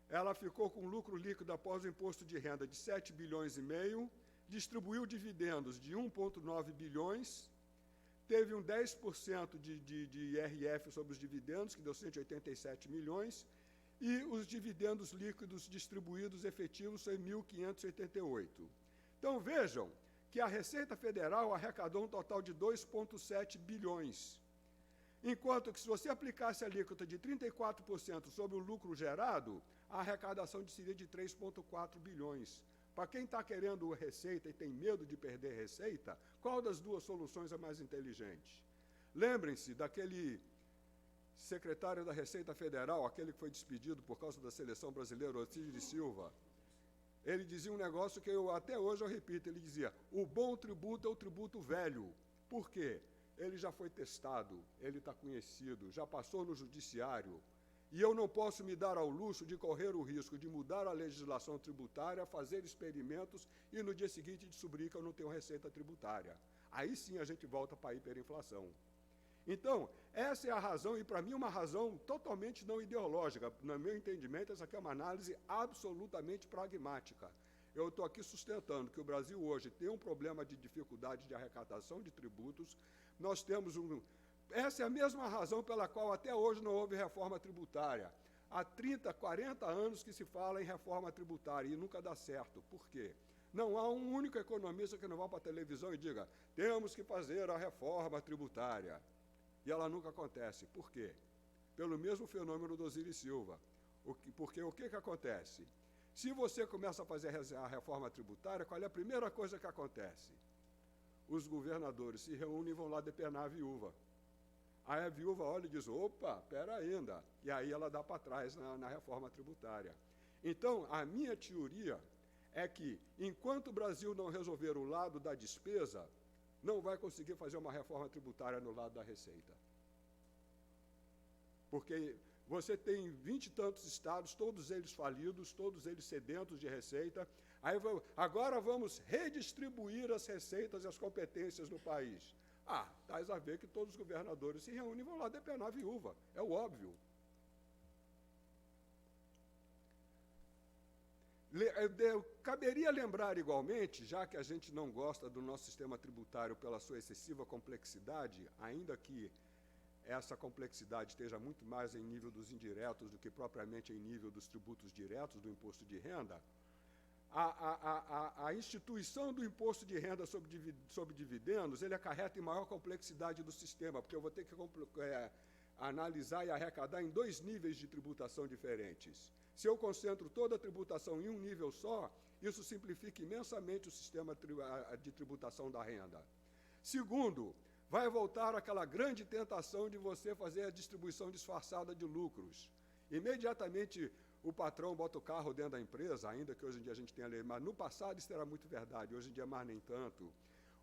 ela ficou com lucro líquido após o imposto de renda de 7 bilhões e meio, distribuiu dividendos de 1,9 bilhões, teve um 10% de IRF sobre os dividendos, que deu 187 milhões, e os dividendos líquidos distribuídos efetivos foi 1.588. Então, vejam que a Receita Federal arrecadou um total de 2,7 bilhões, enquanto que se você aplicasse a alíquota de 34% sobre o lucro gerado, a arrecadação seria de 3,4 bilhões. Para quem está querendo receita e tem medo de perder receita, qual das duas soluções é mais inteligente? Lembrem-se daquele secretário da Receita Federal, aquele que foi despedido por causa da seleção brasileira, Ortiz de Silva. Ele dizia um negócio que até hoje eu repito, ele dizia, o bom tributo é o tributo velho. Por quê? Ele já foi testado, ele está conhecido, já passou no judiciário, e eu não posso me dar ao luxo de correr o risco de mudar a legislação tributária, fazer experimentos e no dia seguinte descobrir que eu não tenho receita tributária. Aí sim a gente volta para a hiperinflação. Então, essa é a razão, e para mim uma razão totalmente não ideológica. No meu entendimento, essa aqui é uma análise absolutamente pragmática. Eu estou aqui sustentando que o Brasil hoje tem um problema de dificuldade de arrecadação de tributos. Nós temos essa é a mesma razão pela qual até hoje não houve reforma tributária. Há 30, 40 anos que se fala em reforma tributária e nunca dá certo. Por quê? Não há um único economista que não vá para a televisão e diga temos que fazer a reforma tributária. E ela nunca acontece. Por quê? Pelo mesmo fenômeno do Osiris Silva. Porque o que acontece? Se você começa a fazer a reforma tributária, qual é a primeira coisa que acontece? Os governadores se reúnem e vão lá depenar a viúva. Aí a viúva olha e diz, opa, pera ainda. E aí ela dá para trás na reforma tributária. Então, a minha teoria é que, enquanto o Brasil não resolver o lado da despesa, não vai conseguir fazer uma reforma tributária no lado da receita. Porque você tem 20 e tantos estados, todos eles falidos, todos eles sedentos de receita. Aí, agora vamos redistribuir as receitas e as competências no país. Tais a ver que todos os governadores se reúnem e vão lá depenar a viúva. É o óbvio. Caberia lembrar igualmente, já que a gente não gosta do nosso sistema tributário pela sua excessiva complexidade, ainda que essa complexidade esteja muito mais em nível dos indiretos do que propriamente em nível dos tributos diretos, do imposto de renda, a instituição do imposto de renda sobre dividendos, ele acarreta em maior complexidade do sistema, porque eu vou ter que analisar e arrecadar em 2 níveis de tributação diferentes. Se eu concentro toda a tributação em um nível só, isso simplifica imensamente o sistema de tributação da renda. Segundo, vai voltar aquela grande tentação de você fazer a distribuição disfarçada de lucros. Imediatamente o patrão bota o carro dentro da empresa, ainda que hoje em dia a gente tenha lei, mas no passado isso era muito verdade, hoje em dia mais nem tanto.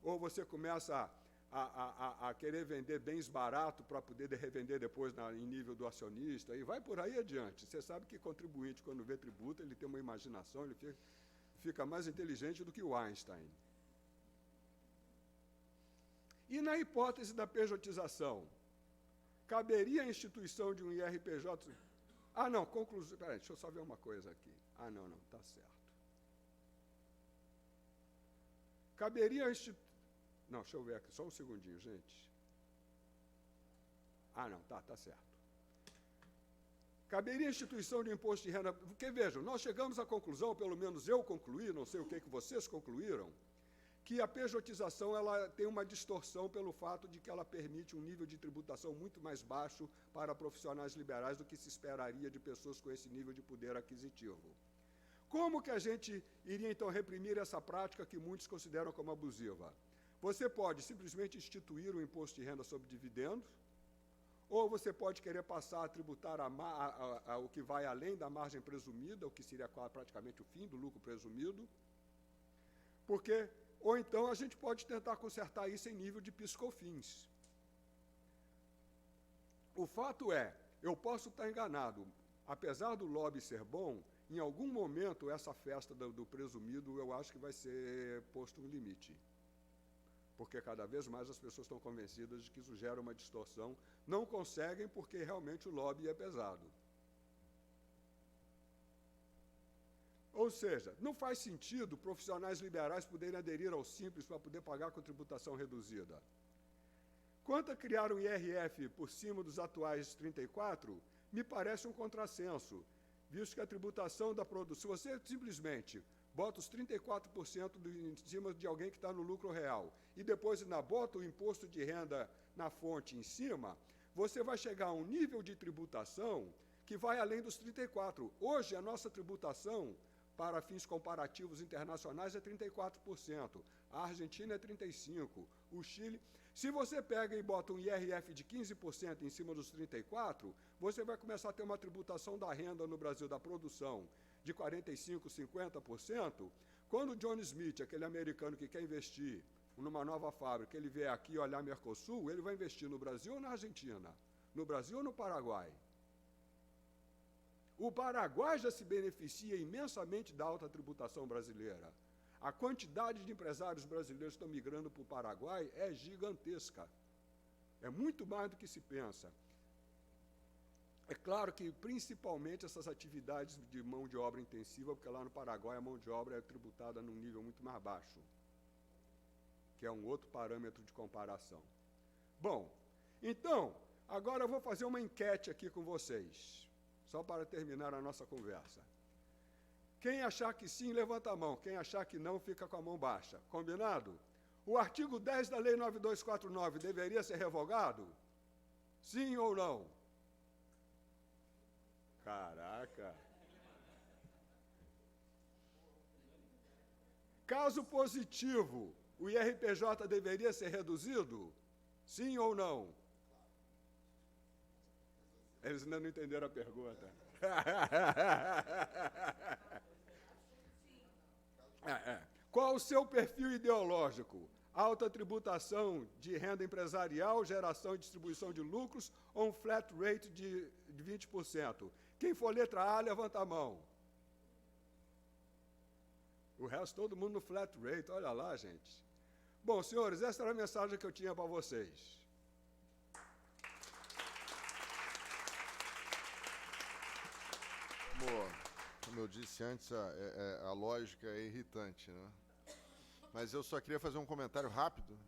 Ou você começa a querer vender bens baratos para poder revender depois em nível do acionista, e vai por aí adiante. Você sabe que contribuinte, quando vê tributo, ele tem uma imaginação, ele fica mais inteligente do que o Einstein. E na hipótese da pejotização, caberia a instituição de um IRPJ... não, conclusão... Peraí, deixa eu só ver uma coisa aqui. Não, está certo. Caberia a instituição... Não, deixa eu ver aqui, só um segundinho, gente. Não, tá certo. Caberia a instituição de imposto de renda... Porque, vejam, nós chegamos à conclusão, pelo menos eu concluí, não sei o que vocês concluíram, que a pejotização ela tem uma distorção pelo fato de que ela permite um nível de tributação muito mais baixo para profissionais liberais do que se esperaria de pessoas com esse nível de poder aquisitivo. Como que a gente iria, então, reprimir essa prática que muitos consideram como abusiva? Você pode simplesmente instituir o imposto de renda sobre dividendos, ou você pode querer passar a tributar o que vai além da margem presumida, o que seria praticamente o fim do lucro presumido, porque Ou então a gente pode tentar consertar isso em nível de PIS/COFINS. O fato é, eu posso estar enganado, apesar do lobby ser bom, em algum momento essa festa do presumido eu acho que vai ser posto um limite. Porque cada vez mais as pessoas estão convencidas de que isso gera uma distorção, não conseguem porque realmente o lobby é pesado. Ou seja, não faz sentido profissionais liberais poderem aderir ao Simples para poder pagar com tributação reduzida. Quanto a criar um IRF por cima dos atuais 34, me parece um contrassenso, visto que a tributação da produção, se você simplesmente bota os 34% em cima de alguém que está no lucro real e depois ainda bota o imposto de renda na fonte em cima, você vai chegar a um nível de tributação que vai além dos 34%. Hoje, a nossa tributação, para fins comparativos internacionais, é 34%. A Argentina é 35%. O Chile... Se você pega e bota um IRF de 15% em cima dos 34%, você vai começar a ter uma tributação da renda no Brasil, da produção, de 45%, 50%. Quando o John Smith, aquele americano que quer investir numa nova fábrica, ele vier aqui olhar Mercosul, ele vai investir no Brasil ou na Argentina? No Brasil ou no Paraguai? O Paraguai já se beneficia imensamente da alta tributação brasileira. A quantidade de empresários brasileiros que estão migrando para o Paraguai é gigantesca. É muito mais do que se pensa. É claro que, principalmente, essas atividades de mão de obra intensiva, porque lá no Paraguai a mão de obra é tributada num nível muito mais baixo, que é um outro parâmetro de comparação. Bom, então, agora eu vou fazer uma enquete aqui com vocês, só para terminar a nossa conversa. Quem achar que sim, levanta a mão. Quem achar que não, fica com a mão baixa. Combinado? O artigo 10 da Lei 9249 deveria ser revogado? Sim ou não? Caraca! Caso positivo, o IRPJ deveria ser reduzido? Sim ou não? Eles ainda não entenderam a pergunta. Qual o seu perfil ideológico? Alta tributação de renda empresarial, geração e distribuição de lucros ou um flat rate de 20%? Quem for letra A, levanta a mão. O resto, todo mundo no flat rate. Olha lá, gente. Bom, senhores, essa era a mensagem que eu tinha para vocês. Como eu disse antes, a lógica é irritante, né? Mas eu só queria fazer um comentário rápido.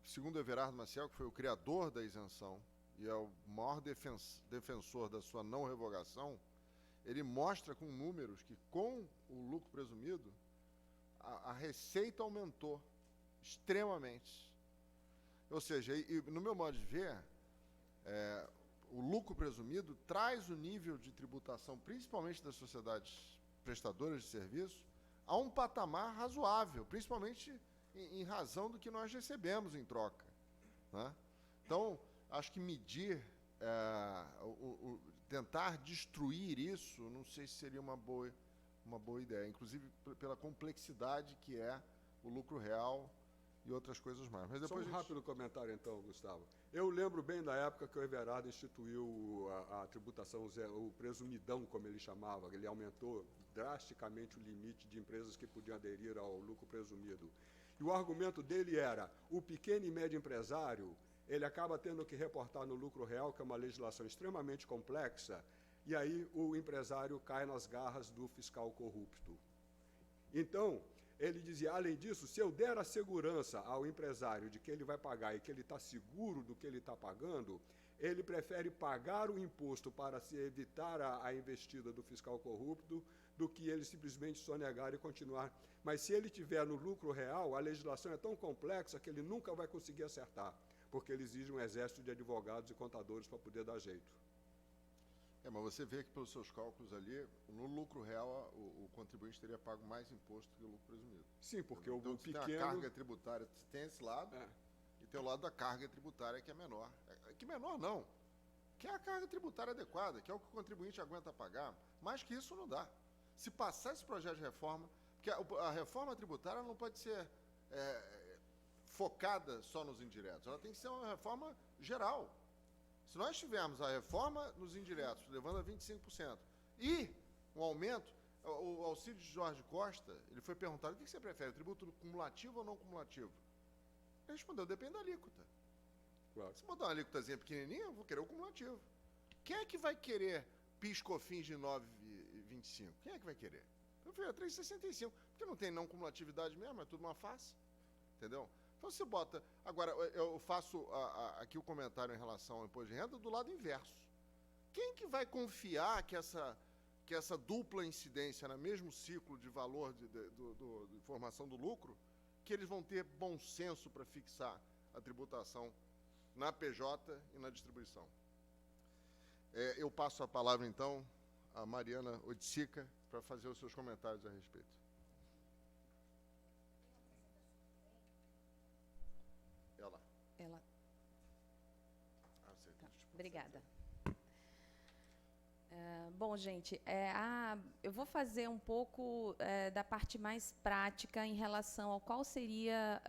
Segundo Everardo Maciel, que foi o criador da isenção e é o maior defensor da sua não revogação, ele mostra com números que, com o lucro presumido, a receita aumentou extremamente. Ou seja, no meu modo de ver, o lucro presumido traz o nível de tributação, principalmente das sociedades prestadoras de serviço, a um patamar razoável, principalmente em razão do que nós recebemos em troca, né? Então, acho que medir, tentar destruir isso, não sei se seria uma boa ideia, inclusive pela complexidade que é o lucro real e outras coisas mais. Mas depois só um rápido comentário, então, Gustavo. Eu lembro bem da época que o Everardo instituiu a tributação, o presumidão, como ele chamava. Ele aumentou drasticamente o limite de empresas que podiam aderir ao lucro presumido. E o argumento dele era, o pequeno e médio empresário, ele acaba tendo que reportar no lucro real, que é uma legislação extremamente complexa, e aí o empresário cai nas garras do fiscal corrupto. Então, ele dizia, além disso, se eu der a segurança ao empresário de que ele vai pagar e que ele está seguro do que ele está pagando, ele prefere pagar o imposto para se evitar a investida do fiscal corrupto do que ele simplesmente sonegar e continuar. Mas se ele tiver no lucro real, a legislação é tão complexa que ele nunca vai conseguir acertar, porque ele exige um exército de advogados e contadores para poder dar jeito. Mas você vê que pelos seus cálculos ali, no lucro real, o contribuinte teria pago mais imposto que o lucro presumido. Sim, porque então, o pequeno... Tem a carga tributária, tem esse lado, e tem o lado da carga tributária que é menor. Que menor não, que é a carga tributária adequada, que é o que o contribuinte aguenta pagar. Mais que isso não dá. Se passar esse projeto de reforma, porque a reforma tributária não pode ser focada só nos indiretos, ela tem que ser uma reforma geral. Se nós tivermos a reforma nos indiretos, levando a 25%, e um aumento, o Auxílio de Jorge Costa, ele foi perguntado, o que você prefere, o tributo cumulativo ou não cumulativo? Ele respondeu, depende da alíquota. Claro. Se botar uma alíquotazinha pequenininha, eu vou querer o cumulativo. Quem é que vai querer PIS/COFINS de 9,25? Quem é que vai querer? Eu falei, 3,65, porque não tem não cumulatividade mesmo, é tudo uma face. Entendeu? Então você bota... Agora, eu faço aqui o comentário em relação ao imposto de renda do lado inverso. Quem que vai confiar que essa dupla incidência no mesmo ciclo de valor de formação do lucro, que eles vão ter bom senso para fixar a tributação na PJ e na distribuição? Eu passo a palavra, então, a Mariana Oiticica para fazer os seus comentários a respeito. Ela. Tá, obrigada. Bom, gente, eu vou fazer um pouco da parte mais prática em relação ao qual seria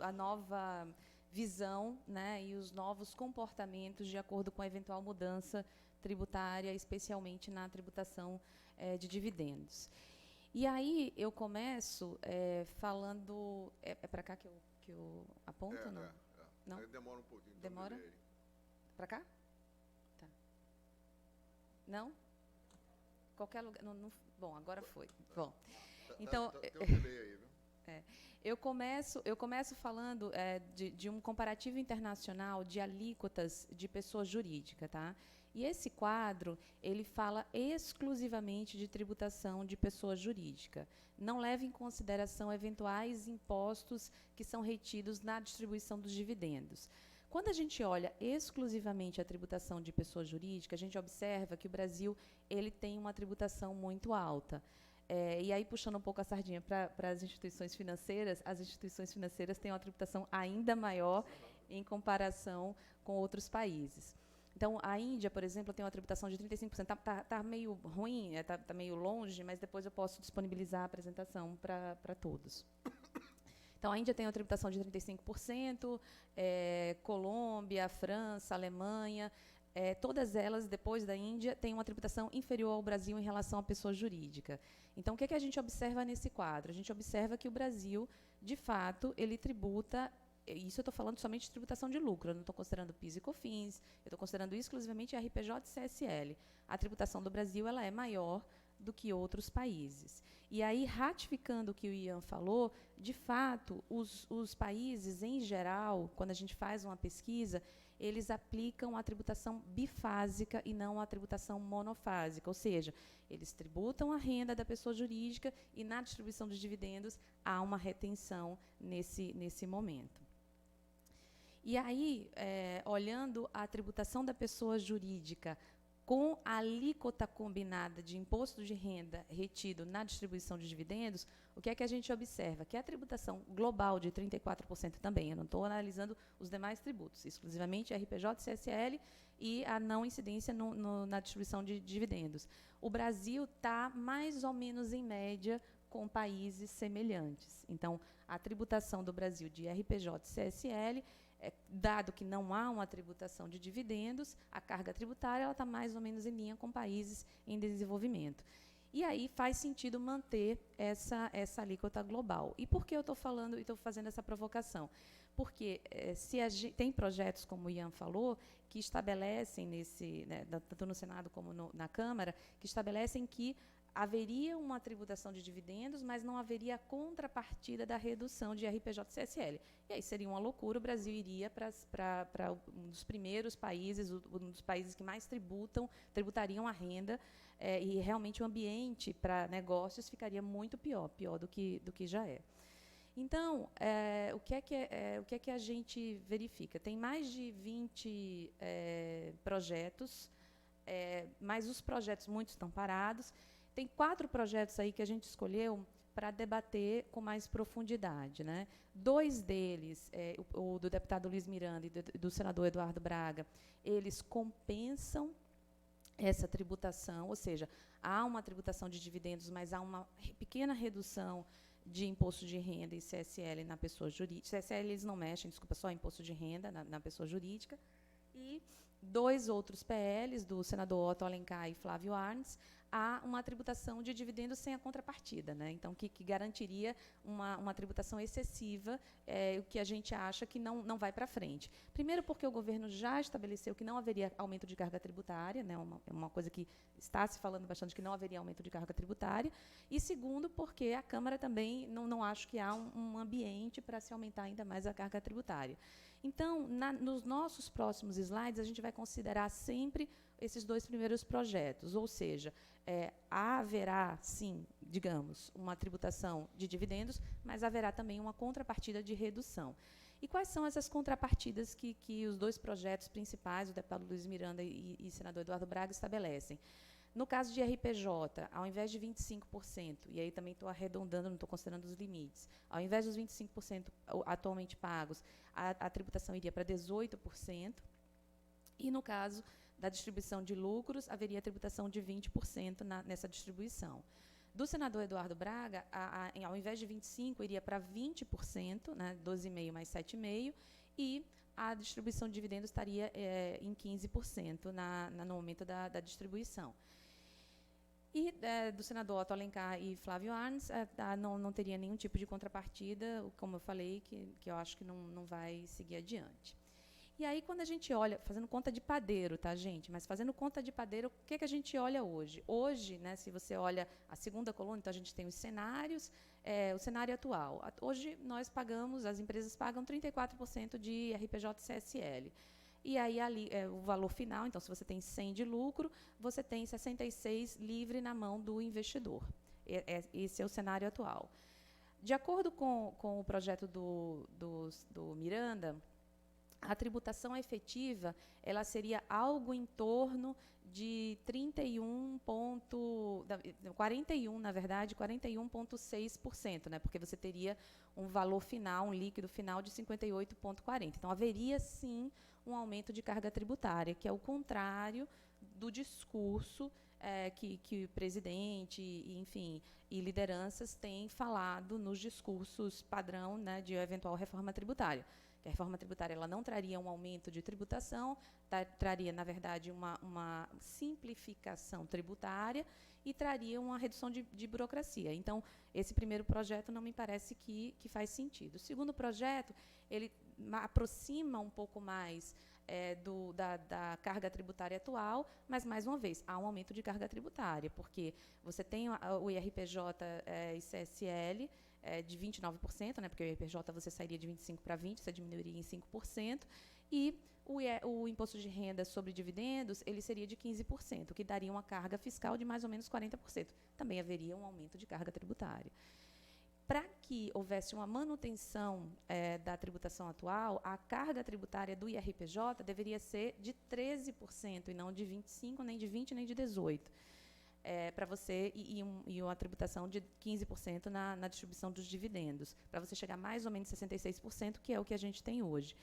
a nova visão, né, e os novos comportamentos de acordo com a eventual mudança tributária, especialmente na tributação de dividendos. E aí eu começo falando... É para cá que eu aponto ou não? Não? Demora um pouquinho. Demora? Para cá? Tá. Não? Qualquer lugar... Bom, agora foi. Bom, então... Tem um delay aí, viu? Eu começo falando de um comparativo internacional de alíquotas de pessoa jurídica, tá? E esse quadro, ele fala exclusivamente de tributação de pessoa jurídica. Não leva em consideração eventuais impostos que são retidos na distribuição dos dividendos. Quando a gente olha exclusivamente a tributação de pessoa jurídica, a gente observa que o Brasil ele tem uma tributação muito alta. E aí, puxando um pouco a sardinha para as instituições financeiras têm uma tributação ainda maior em comparação com outros países. Então, a Índia, por exemplo, tem uma tributação de 35%. Está meio ruim, está meio longe, mas depois eu posso disponibilizar a apresentação para todos. Então, a Índia tem uma tributação de 35%, Colômbia, França, Alemanha, todas elas, depois da Índia, têm uma tributação inferior ao Brasil em relação à pessoa jurídica. Então, o que a gente observa nesse quadro? A gente observa que o Brasil, de fato, ele tributa... Isso eu estou falando somente de tributação de lucro, eu não estou considerando PIS e COFINS, eu estou considerando exclusivamente RPJ e CSL. A tributação do Brasil ela é maior do que outros países. E aí, ratificando o que o Ian falou, de fato, os países, em geral, quando a gente faz uma pesquisa, eles aplicam a tributação bifásica e não a tributação monofásica, ou seja, eles tributam a renda da pessoa jurídica e, na distribuição dos dividendos, há uma retenção nesse momento. E aí, olhando a tributação da pessoa jurídica com a alíquota combinada de imposto de renda retido na distribuição de dividendos, o que é que a gente observa? Que a tributação global de 34% também, eu não estou analisando os demais tributos, exclusivamente RPJ, CSL e a não incidência na distribuição de dividendos. O Brasil está mais ou menos em média com países semelhantes. Então, a tributação do Brasil de RPJ e CSL, dado que não há uma tributação de dividendos, a carga tributária está mais ou menos em linha com países em desenvolvimento. E aí faz sentido manter essa alíquota global. E por que eu estou falando e estou fazendo essa provocação? Porque tem projetos, como o Ian falou, que estabelecem, tanto no Senado como na Câmara, que estabelecem que haveria uma tributação de dividendos, mas não haveria a contrapartida da redução de RPJ e CSL. E aí seria uma loucura, o Brasil iria para um dos primeiros países, um dos países que mais tributariam a renda, e realmente o ambiente para negócios ficaria muito pior do que já é. Então, o que é que a gente verifica? Tem mais de 20 projetos, mas os projetos muitos estão parados. Tem 4 projetos aí que a gente escolheu para debater com mais profundidade, né? 2 deles, o do deputado Luiz Miranda e do senador Eduardo Braga, eles compensam essa tributação, ou seja, há uma tributação de dividendos, mas há uma pequena redução de imposto de renda e CSL na pessoa jurídica. CSL eles não mexem, desculpa, só imposto de renda na pessoa jurídica. E 2 outros PLs, do senador Otto Alencar e Flávio Arns, há uma tributação de dividendos sem a contrapartida, né? Então, que garantiria uma tributação excessiva, o que a gente acha que não vai para frente. Primeiro, porque o governo já estabeleceu que não haveria aumento de carga tributária, né? Uma coisa que está se falando bastante, que não haveria aumento de carga tributária. E segundo, porque a Câmara também não acho que há um ambiente para se aumentar ainda mais a carga tributária. Então, nos nossos próximos slides, a gente vai considerar sempre esses 2 primeiros projetos, ou seja, haverá, sim, digamos, uma tributação de dividendos, mas haverá também uma contrapartida de redução. E quais são essas contrapartidas que os 2 projetos principais, o deputado Luiz Miranda e o senador Eduardo Braga, estabelecem? No caso de RPJ, ao invés de 25%, e aí também estou arredondando, não estou considerando os limites, ao invés dos 25% atualmente pagos, a tributação iria para 18%, e no caso da distribuição de lucros, haveria tributação de 20% nessa distribuição. Do senador Eduardo Braga, ao invés de 25%, iria para 20%, né, 12,5% mais 7,5%, e a distribuição de dividendos estaria em 15% no momento da distribuição. E do senador Otto Alencar e Flávio Arns, não teria nenhum tipo de contrapartida, como eu falei, que eu acho que não vai seguir adiante. E aí, quando a gente olha, fazendo conta de padeiro, tá, gente? Mas fazendo conta de padeiro, o que a gente olha hoje? Hoje, né, se você olha a segunda coluna, então a gente tem os cenários, o cenário atual. Hoje, nós pagamos, as empresas pagam 34% de RPJ e CSL. E aí, ali, o valor final, então, se você tem 100 de lucro, você tem 66 livre na mão do investidor. Esse é o cenário atual. De acordo com o projeto do Miranda, a tributação efetiva, ela seria algo em torno de 41,6%, né? Porque você teria um valor final, um líquido final de 58,40%. Então, haveria, sim, um aumento de carga tributária, que é o contrário do discurso que o presidente, enfim, e lideranças têm falado nos discursos padrão, né, de eventual reforma tributária. Que a reforma tributária ela não traria um aumento de tributação, traria, na verdade, uma simplificação tributária e traria uma redução de burocracia. Então, esse primeiro projeto não me parece que faz sentido. O segundo projeto, ele aproxima um pouco mais da carga tributária atual, mas, mais uma vez, há um aumento de carga tributária, porque você tem o IRPJ e CSL, de 29%, né, porque o IRPJ você sairia de 25% para 20%, você diminuiria em 5%, e o imposto de renda sobre dividendos, ele seria de 15%, o que daria uma carga fiscal de mais ou menos 40%. Também haveria um aumento de carga tributária. Para que houvesse uma manutenção da tributação atual, a carga tributária do IRPJ deveria ser de 13%, e não de 25%, nem de 20%, nem de 18%. Para você, e uma tributação de 15% na distribuição dos dividendos, para você chegar mais ou menos 66%, que é o que a gente tem hoje.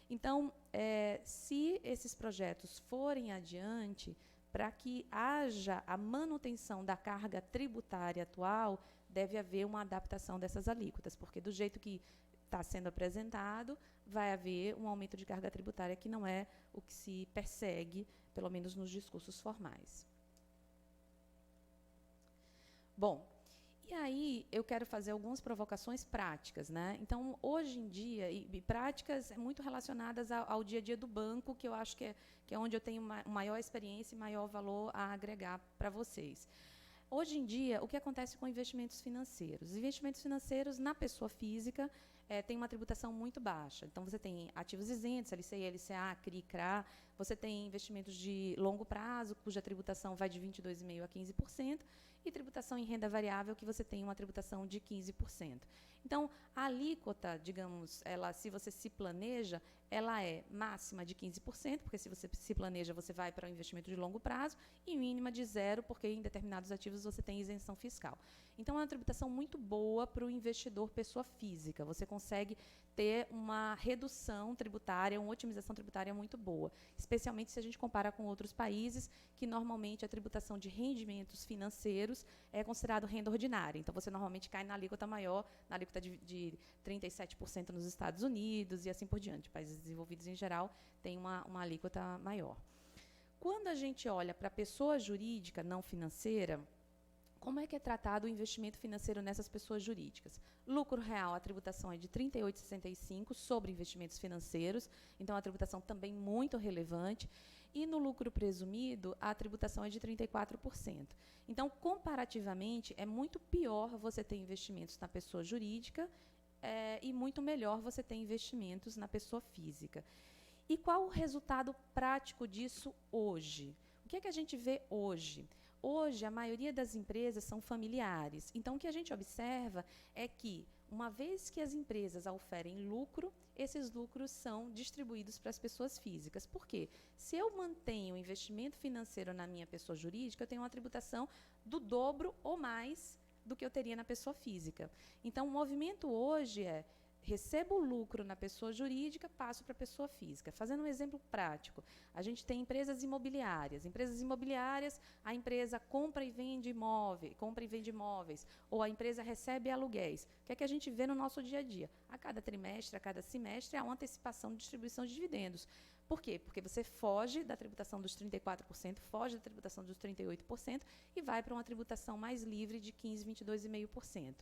Então, se esses projetos forem adiante, para que haja a manutenção da carga tributária atual, deve haver uma adaptação dessas alíquotas, porque do jeito que está sendo apresentado, vai haver um aumento de carga tributária que não é o que se persegue, pelo menos nos discursos formais. Bom, e aí eu quero fazer algumas provocações práticas, né? Então, hoje em dia, e práticas muito relacionadas ao dia a dia do banco, que eu acho que é onde eu tenho maior experiência e maior valor a agregar para vocês. Hoje em dia, o que acontece com investimentos financeiros? Os investimentos financeiros na pessoa física tem uma tributação muito baixa. Então, você tem ativos isentos, LCI, LCA, CRI, CRA, você tem investimentos de longo prazo, cuja tributação vai de 22,5% a 15%, e tributação em renda variável, que você tem uma tributação de 15%. Então, a alíquota, digamos, se você se planeja, ela é máxima de 15%, porque se você se planeja, você vai para o investimento de longo prazo, e mínima de 0%, porque em determinados ativos você tem isenção fiscal. Então, é uma tributação muito boa para o investidor pessoa física. Você consegue ter uma redução tributária, uma otimização tributária muito boa, especialmente se a gente compara com outros países, que normalmente a tributação de rendimentos financeiros financeiros é considerado renda ordinária. Então, você normalmente cai na alíquota maior, na alíquota de 37% nos Estados Unidos e assim por diante. Países desenvolvidos, em geral, têm uma alíquota maior. Quando a gente olha para a pessoa jurídica não financeira, como é que é tratado o investimento financeiro nessas pessoas jurídicas? Lucro real, a tributação é de 38,65 sobre investimentos financeiros, então a tributação também muito relevante. E no lucro presumido, a tributação é de 34%. Então, comparativamente, é muito pior você ter investimentos na pessoa jurídica e muito melhor você ter investimentos na pessoa física. E qual o resultado prático disso hoje? O que é que a gente vê hoje? Hoje, a maioria das empresas são familiares. Então, o que a gente observa é que, uma vez que as empresas oferem lucro, esses lucros são distribuídos para as pessoas físicas. Por quê? Se eu mantenho o investimento financeiro na minha pessoa jurídica, eu tenho uma tributação do dobro ou mais do que eu teria na pessoa física. Então, o movimento hoje é: recebo o lucro na pessoa jurídica, passo para a pessoa física. Fazendo um exemplo prático, a gente tem empresas imobiliárias. Empresas imobiliárias, a empresa compra e vende imóveis, ou a empresa recebe aluguéis. O que é que a gente vê no nosso dia a dia? A cada trimestre, a cada semestre, há uma antecipação de distribuição de dividendos. Por quê? Porque você foge da tributação dos 34%, foge da tributação dos 38% e vai para uma tributação mais livre de 15%, 22,5%.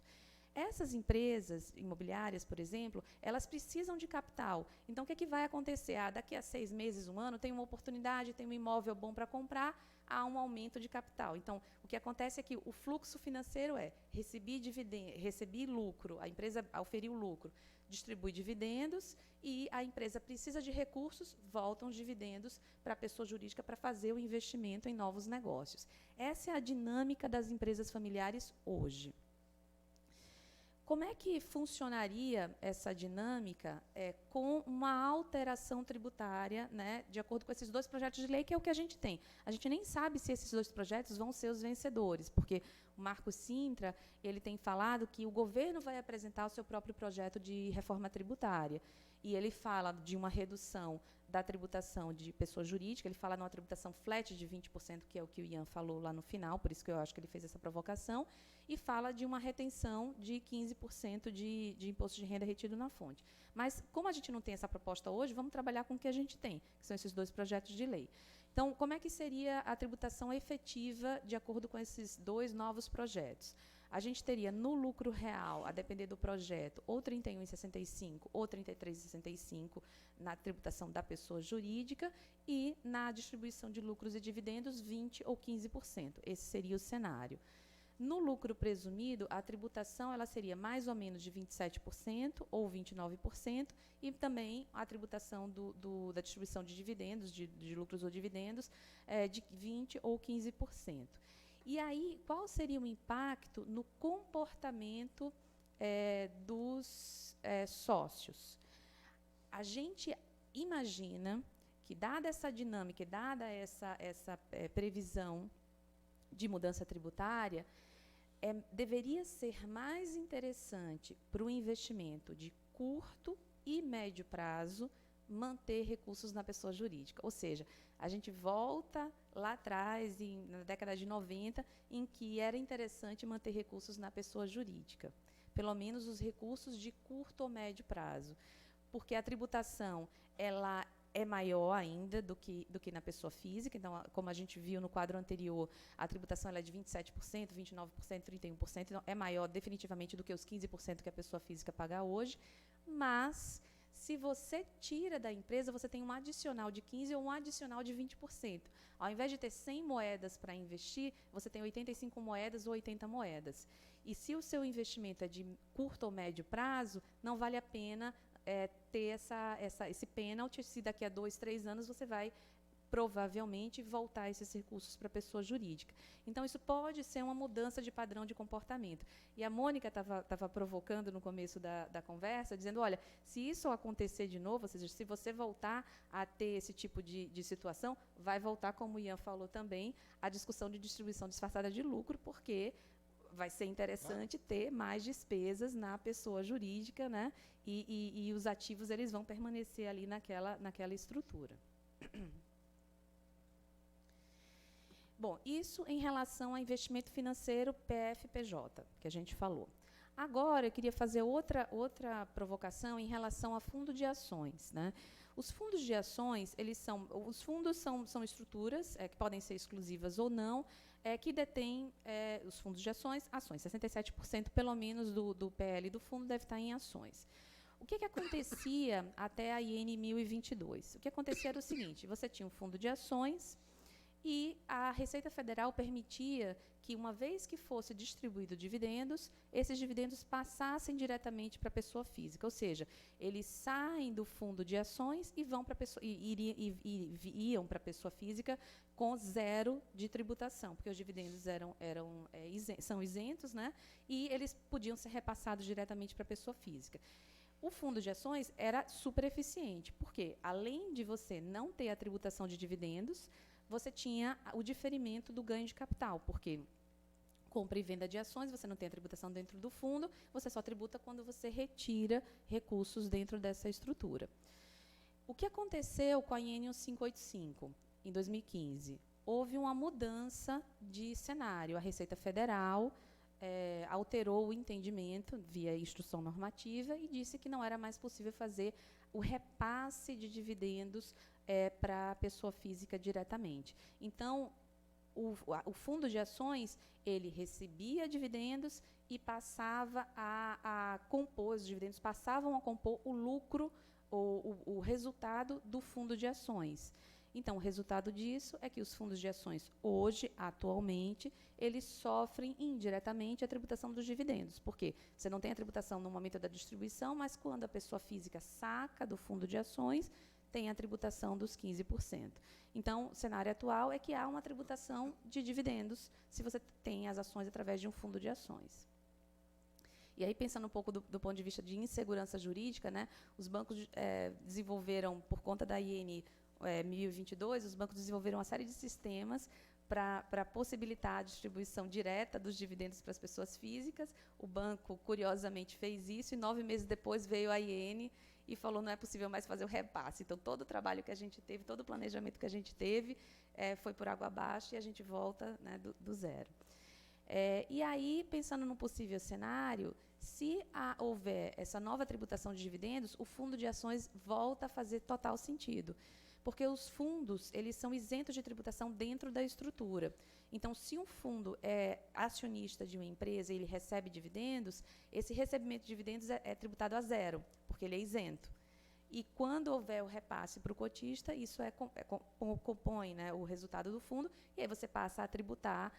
Essas empresas imobiliárias, por exemplo, elas precisam de capital. Então, o que é que vai acontecer? Daqui a 6 meses, 1 ano, tem uma oportunidade, tem um imóvel bom para comprar, há um aumento de capital. Então, o que acontece é que o fluxo financeiro recebi lucro, a empresa oferiu lucro, distribui dividendos e a empresa precisa de recursos, voltam os dividendos para a pessoa jurídica para fazer o investimento em novos negócios. Essa é a dinâmica das empresas familiares hoje. Como é que funcionaria essa dinâmica com uma alteração tributária, né, de acordo com esses 2 projetos de lei, que é o que a gente tem? A gente nem sabe se esses 2 projetos vão ser os vencedores, porque o Marco Sintra, ele tem falado que o governo vai apresentar o seu próprio projeto de reforma tributária. E ele fala de uma redução da tributação de pessoa jurídica, ele fala numa tributação flat de 20%, que é o que o Ian falou lá no final, por isso que eu acho que ele fez essa provocação, e fala de uma retenção de 15% de imposto de renda retido na fonte. Mas, como a gente não tem essa proposta hoje, vamos trabalhar com o que a gente tem, que são esses 2 projetos de lei. Então, como é que seria a tributação efetiva de acordo com esses 2 novos projetos? A gente teria no lucro real, a depender do projeto, ou 31,65 ou 33,65 na tributação da pessoa jurídica e na distribuição de lucros e dividendos 20% ou 15%. Esse seria o cenário. No lucro presumido, a tributação ela seria mais ou menos de 27% ou 29% e também a tributação da distribuição de dividendos, de lucros ou dividendos, de 20% ou 15%. E aí, qual seria o impacto no comportamento dos sócios? A gente imagina que, dada essa dinâmica e dada essa previsão de mudança tributária, deveria ser mais interessante para o investimento de curto e médio prazo manter recursos na pessoa jurídica. Ou seja, a gente volta lá atrás, na década de 90, em que era interessante manter recursos na pessoa jurídica, pelo menos os recursos de curto ou médio prazo, porque a tributação ela é maior ainda do que na pessoa física. Então, como a gente viu no quadro anterior, a tributação ela é de 27%, 29%, 31%, então é maior definitivamente do que os 15% que a pessoa física paga hoje, mas se você tira da empresa, você tem um adicional de 15% ou um adicional de 20%. Ao invés de ter 100 moedas para investir, você tem 85 moedas ou 80 moedas. E se o seu investimento é de curto ou médio prazo, não vale a pena ter esse pênalti, se daqui a 2, 3 anos você vai provavelmente voltar esses recursos para a pessoa jurídica. Então, isso pode ser uma mudança de padrão de comportamento. E a Mônica estava provocando no começo da conversa, dizendo, olha, se isso acontecer de novo, ou seja, se você voltar a ter esse tipo de situação, vai voltar, como o Ian falou também, a discussão de distribuição disfarçada de lucro, porque vai ser interessante ter mais despesas na pessoa jurídica, né? E os ativos eles vão permanecer ali naquela estrutura. Bom, isso em relação a investimento financeiro PF-PJ, que a gente falou. Agora, eu queria fazer outra provocação em relação a fundo de ações, né? Os fundos de ações, os fundos são estruturas que podem ser exclusivas ou não, que detêm os fundos de ações, 67% pelo menos do PL do fundo deve estar em ações. O que acontecia até a IN 1022? O que acontecia era o seguinte, você tinha um fundo de ações e a Receita Federal permitia que, uma vez que fosse distribuído dividendos, esses dividendos passassem diretamente para a pessoa física, ou seja, eles saem do fundo de ações e vão para iam para a pessoa física com zero de tributação, porque os dividendos são isentos, né? E eles podiam ser repassados diretamente para a pessoa física. O fundo de ações era super eficiente, porque, além de você não ter a tributação de dividendos, você tinha o diferimento do ganho de capital, porque compra e venda de ações, você não tem a tributação dentro do fundo, você só tributa quando você retira recursos dentro dessa estrutura. O que aconteceu com a IN 585, em 2015? Houve uma mudança de cenário. A Receita Federal alterou o entendimento via instrução normativa e disse que não era mais possível fazer o repasse de dividendos para a pessoa física diretamente. Então, o fundo de ações, ele recebia dividendos e passava a compor, os dividendos passavam a compor o lucro, o resultado do fundo de ações. Então, o resultado disso é que os fundos de ações, hoje, atualmente, eles sofrem indiretamente a tributação dos dividendos. Por quê? Você não tem a tributação no momento da distribuição, mas quando a pessoa física saca do fundo de ações, tem a tributação dos 15%. Então, o cenário atual é que há uma tributação de dividendos se você tem as ações através de um fundo de ações. E aí, pensando um pouco do ponto de vista de insegurança jurídica, né, os bancos desenvolveram, por conta da IN 1022, os bancos desenvolveram uma série de sistemas para possibilitar a distribuição direta dos dividendos para as pessoas físicas. O banco, curiosamente, fez isso e 9 meses depois veio a IN e falou não é possível mais fazer o repasse. Então, todo o trabalho que a gente teve, todo o planejamento que a gente teve, foi por água abaixo e a gente volta, né, do zero. E aí, pensando no possível cenário, se houver essa nova tributação de dividendos, o fundo de ações volta a fazer total sentido, porque os fundos, eles são isentos de tributação dentro da estrutura. Então, se um fundo é acionista de uma empresa e ele recebe dividendos, esse recebimento de dividendos é tributado a zero, porque ele é isento. E quando houver o repasse para o cotista, isso compõe, né, o resultado do fundo, e aí você passa a tributar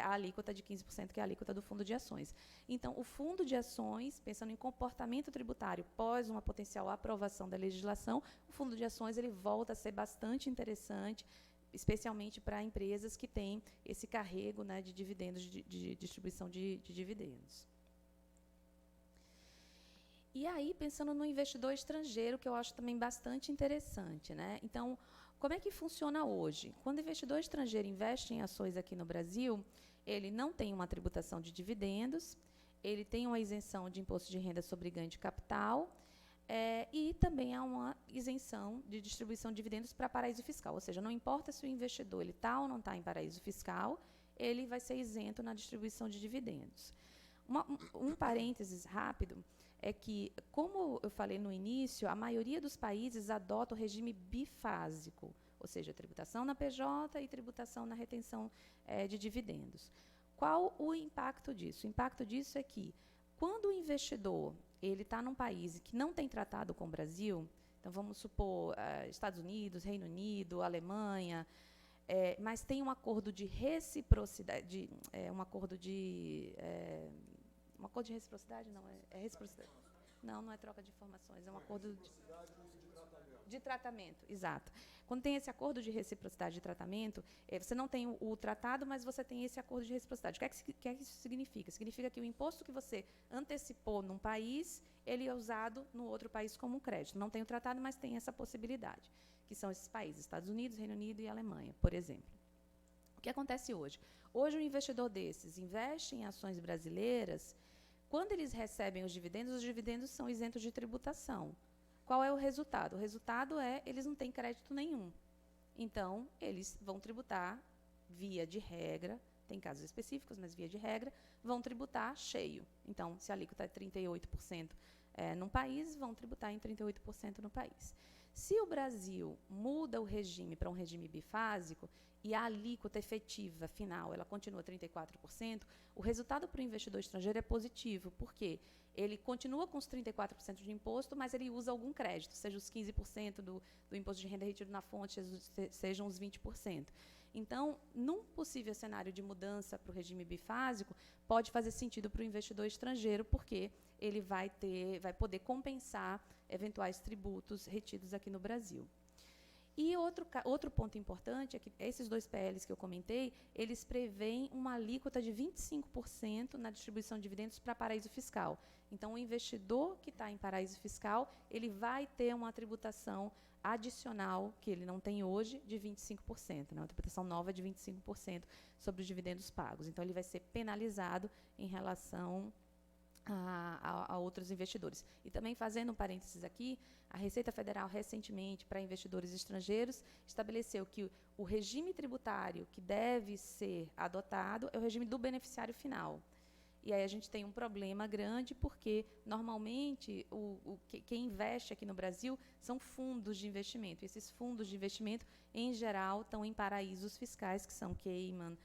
a alíquota de 15%, que é a alíquota do fundo de ações. Então, o fundo de ações, pensando em comportamento tributário pós uma potencial aprovação da legislação, o fundo de ações ele volta a ser bastante interessante, especialmente para empresas que têm esse carrego, né, de dividendos, de distribuição de dividendos. E aí, pensando no investidor estrangeiro, que eu acho também bastante interessante, né? Então, como é que funciona hoje? Quando o investidor estrangeiro investe em ações aqui no Brasil, ele não tem uma tributação de dividendos, ele tem uma isenção de imposto de renda sobre ganho de capital, e também há uma isenção de distribuição de dividendos para paraíso fiscal. Ou seja, não importa se o investidor está ou não está em paraíso fiscal, ele vai ser isento na distribuição de dividendos. Um parênteses rápido é que, como eu falei no início, a maioria dos países adota o regime bifásico, ou seja, tributação na PJ e tributação na retenção de dividendos. Qual o impacto disso? O impacto disso é que, quando o investidor está num país que não tem tratado com o Brasil, então vamos supor Estados Unidos, Reino Unido, Alemanha, mas tem um acordo de reciprocidade, um acordo de reciprocidade? Não, é reciprocidade. Não é troca de informações, é um acordo de tratamento, exato. Quando tem esse acordo de reciprocidade de tratamento, você não tem o tratado, mas você tem esse acordo de reciprocidade. O que é que isso significa? Significa que o imposto que você antecipou num país, ele é usado no outro país como um crédito. Não tem o tratado, mas tem essa possibilidade, que são esses países, Estados Unidos, Reino Unido e Alemanha, por exemplo. O que acontece hoje? Hoje, um investidor desses investe em ações brasileiras. Quando eles recebem os dividendos são isentos de tributação. Qual é o resultado? O resultado é eles não têm crédito nenhum. Então, eles vão tributar via de regra, tem casos específicos, mas via de regra, vão tributar cheio. Então, se a alíquota é 38% num país, vão tributar em 38% no país. Se o Brasil muda o regime para um regime bifásico e a alíquota efetiva final ela continua 34%, o resultado para o investidor estrangeiro é positivo, porque ele continua com os 34% de imposto, mas ele usa algum crédito, seja os 15% do imposto de renda retido na fonte, sejam os 20%. Então, num possível cenário de mudança para o regime bifásico, pode fazer sentido para o investidor estrangeiro, porque ele vai poder compensar eventuais tributos retidos aqui no Brasil. E outro ponto importante é que esses 2 PLs que eu comentei, eles prevêem uma alíquota de 25% na distribuição de dividendos para paraíso fiscal. Então, o investidor que está em paraíso fiscal, ele vai ter uma tributação adicional, que ele não tem hoje, de 25%, né? Uma tributação nova de 25% sobre os dividendos pagos. Então, ele vai ser penalizado em relação a outros investidores. E também, fazendo um parênteses aqui, a Receita Federal, recentemente, para investidores estrangeiros, estabeleceu que o regime tributário que deve ser adotado é o regime do beneficiário final. E aí a gente tem um problema grande, porque, normalmente, quem investe aqui no Brasil são fundos de investimento. E esses fundos de investimento, em geral, estão em paraísos fiscais, que são Cayman,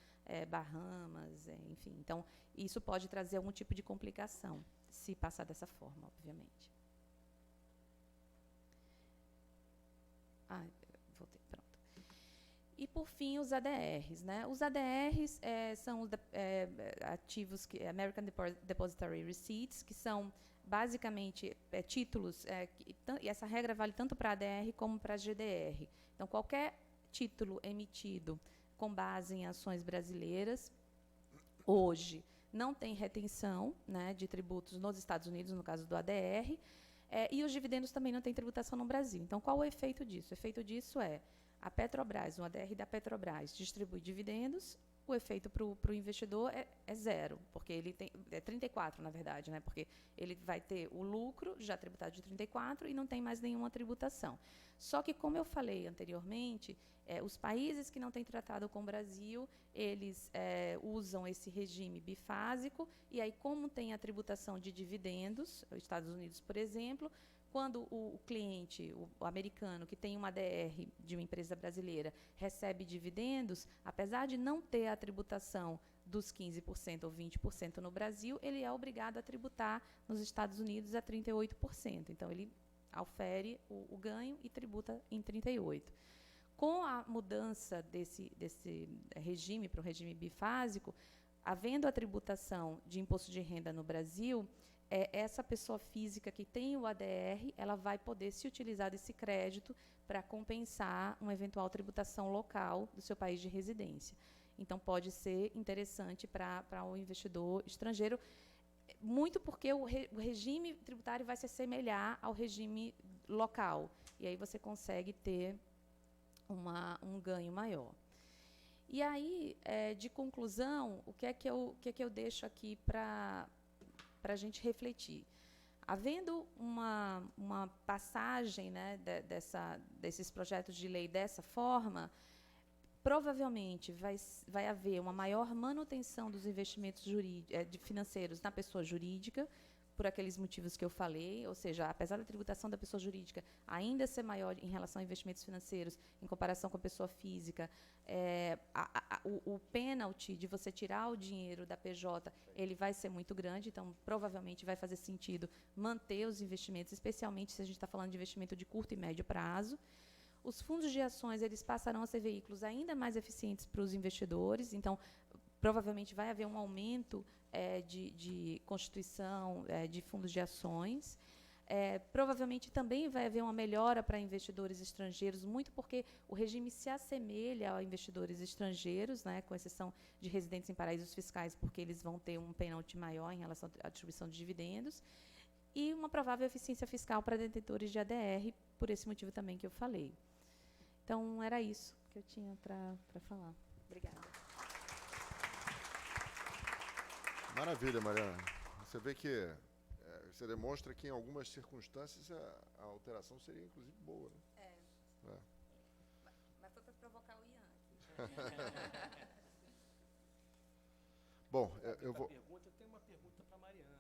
Bahamas, enfim. Então, isso pode trazer algum tipo de complicação, se passar dessa forma, obviamente. Voltei, pronto. E, por fim, os ADRs, né? Os ADRs são os ativos, American Depositary Receipts, que são, basicamente, títulos, e essa regra vale tanto para ADR como para GDR. Então, qualquer título emitido com base em ações brasileiras, hoje, não tem retenção, né, de tributos nos Estados Unidos, no caso do ADR, e os dividendos também não têm tributação no Brasil. Então, qual o efeito disso? O efeito disso é a Petrobras, o ADR da Petrobras, distribui dividendos, o efeito para o investidor é zero, porque ele tem, 34, na verdade, né, porque ele vai ter o lucro já tributado de 34 e não tem mais nenhuma tributação. Só que, como eu falei anteriormente, os países que não têm tratado com o Brasil, eles usam esse regime bifásico, e aí, como tem a tributação de dividendos, os Estados Unidos, por exemplo, quando o cliente, o americano, que tem uma ADR de uma empresa brasileira, recebe dividendos, apesar de não ter a tributação dos 15% ou 20% no Brasil, ele é obrigado a tributar nos Estados Unidos a 38%. Então, ele aufere o ganho e tributa em 38%. Com a mudança desse regime para o regime bifásico, havendo a tributação de imposto de renda no Brasil, essa pessoa física que tem o ADR, ela vai poder se utilizar desse crédito para compensar uma eventual tributação local do seu país de residência. Então, pode ser interessante para o investidor estrangeiro, muito porque o regime tributário vai se assemelhar ao regime local. E aí você consegue ter um ganho maior. E aí, de conclusão, o que é que eu deixo aqui para a gente refletir? Havendo uma passagem, né, desses projetos de lei dessa forma, provavelmente vai haver uma maior manutenção dos investimentos financeiros na pessoa jurídica, por aqueles motivos que eu falei, ou seja, apesar da tributação da pessoa jurídica ainda ser maior em relação a investimentos financeiros, em comparação com a pessoa física, o pênalti de você tirar o dinheiro da PJ, ele vai ser muito grande, então, provavelmente, vai fazer sentido manter os investimentos, especialmente se a gente está falando de investimento de curto e médio prazo. Os fundos de ações, eles passarão a ser veículos ainda mais eficientes para os investidores, então, provavelmente, vai haver um aumento de constituição de fundos de ações. Provavelmente também vai haver uma melhora para investidores estrangeiros, muito porque o regime se assemelha a investidores estrangeiros, né, com exceção de residentes em paraísos fiscais, porque eles vão ter um pênalti maior em relação à distribuição de dividendos, e uma provável eficiência fiscal para detentores de ADR, por esse motivo também que eu falei. Então, era isso que eu tinha para falar. Obrigada. Maravilha, Mariana. Você vê que você demonstra que, em algumas circunstâncias, a alteração seria, inclusive, boa. Né? Mas foi para provocar o Ian aqui. Bom, eu vou... Eu tenho uma pergunta para a Mariana.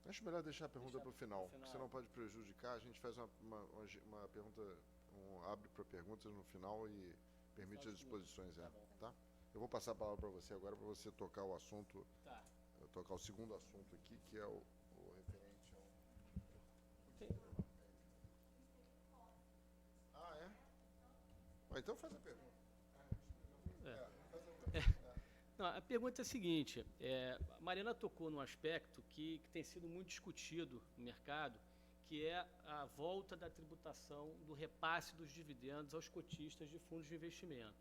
Acho melhor deixar a pergunta para o final, pro final. senão pode prejudicar. A gente faz uma pergunta, abre para perguntas no final e permite as disposições. Tá? Eu vou passar a palavra para você agora, para você tocar o assunto, Tá. tocar o segundo assunto aqui, que é o referente ao... Ah, é? Ah, então faz a pergunta. Não, a pergunta é a seguinte, a Mariana tocou num aspecto que tem sido muito discutido no mercado, que é a volta da tributação do repasse dos dividendos aos cotistas de fundos de investimento.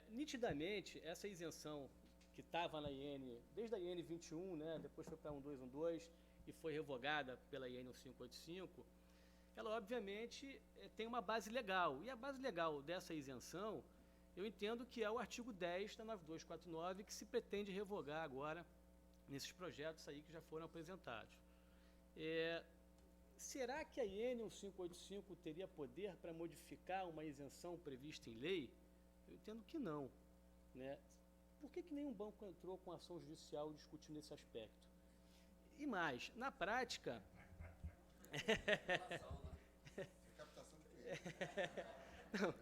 Nitidamente, essa isenção que estava na IN, desde a IN 21, né, depois foi para 1212 e foi revogada pela IN 1585, ela obviamente tem uma base legal. E a base legal dessa isenção, eu entendo que é o artigo 10 da 9249, que se pretende revogar agora nesses projetos aí que já foram apresentados. Será que a IN 1585 teria poder para modificar uma isenção prevista em lei? Eu entendo que não, né? Por que nenhum banco entrou com ação judicial discutindo esse aspecto? E mais, na prática... Não.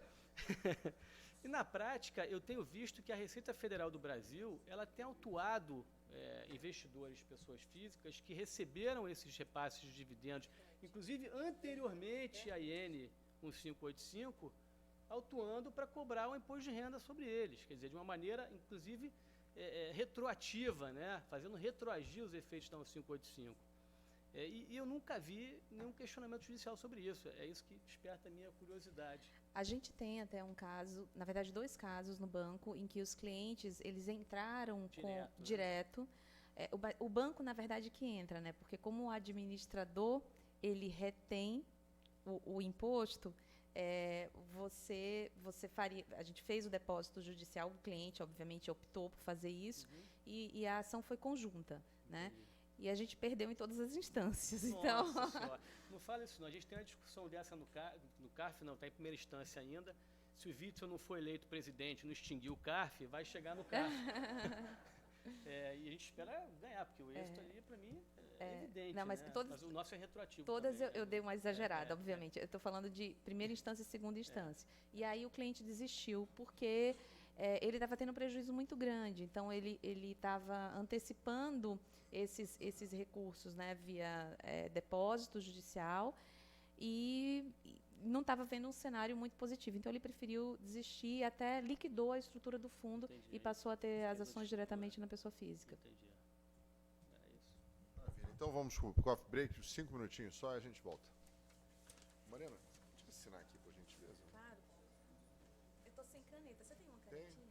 E na prática, eu tenho visto que a Receita Federal do Brasil, ela tem autuado investidores, pessoas físicas, que receberam esses repasses de dividendos, inclusive anteriormente à IN 1585, autuando para cobrar o imposto de renda sobre eles, quer dizer, de uma maneira, inclusive, retroativa, né? Fazendo retroagir os efeitos da 1585. E eu nunca vi nenhum questionamento judicial sobre isso. É isso que desperta a minha curiosidade. A gente tem até um caso, na verdade 2 casos no banco, em que os clientes, eles entraram direto. O banco, na verdade, que entra, né? Porque como o administrador, ele retém o imposto, você faria... A gente fez o depósito judicial, o cliente, obviamente, optou por fazer isso, e a ação foi conjunta, né? E a gente perdeu em todas as instâncias. Nossa então... Senhora. Não fala isso não. A gente tem uma discussão dessa no CARF, não, está em primeira instância ainda. Se o Witzel não for eleito presidente, não extinguir o CARF, vai chegar no CARF. E a gente espera ganhar, porque o êxito ali, para mim, é evidente. Não, mas, né? todas, mas o nosso é retroativo. Todas também, eu dei uma exagerada, obviamente. Eu estou falando de primeira instância e segunda instância. E aí o cliente desistiu, porque ele estava tendo um prejuízo muito grande. Então, ele estava antecipando esses recursos, né, via depósito judicial e não estava vendo um cenário muito positivo. Então, ele preferiu desistir e até liquidou a estrutura do fundo. Entendi. E passou a ter as ações diretamente na pessoa física. Entendi. É isso. Maravilha. Então vamos com o coffee break, 5 minutinhos só e a gente volta. Mariana, deixa eu assinar aqui, por gentileza. Claro. Eu estou sem caneta. Você tem uma canetinha?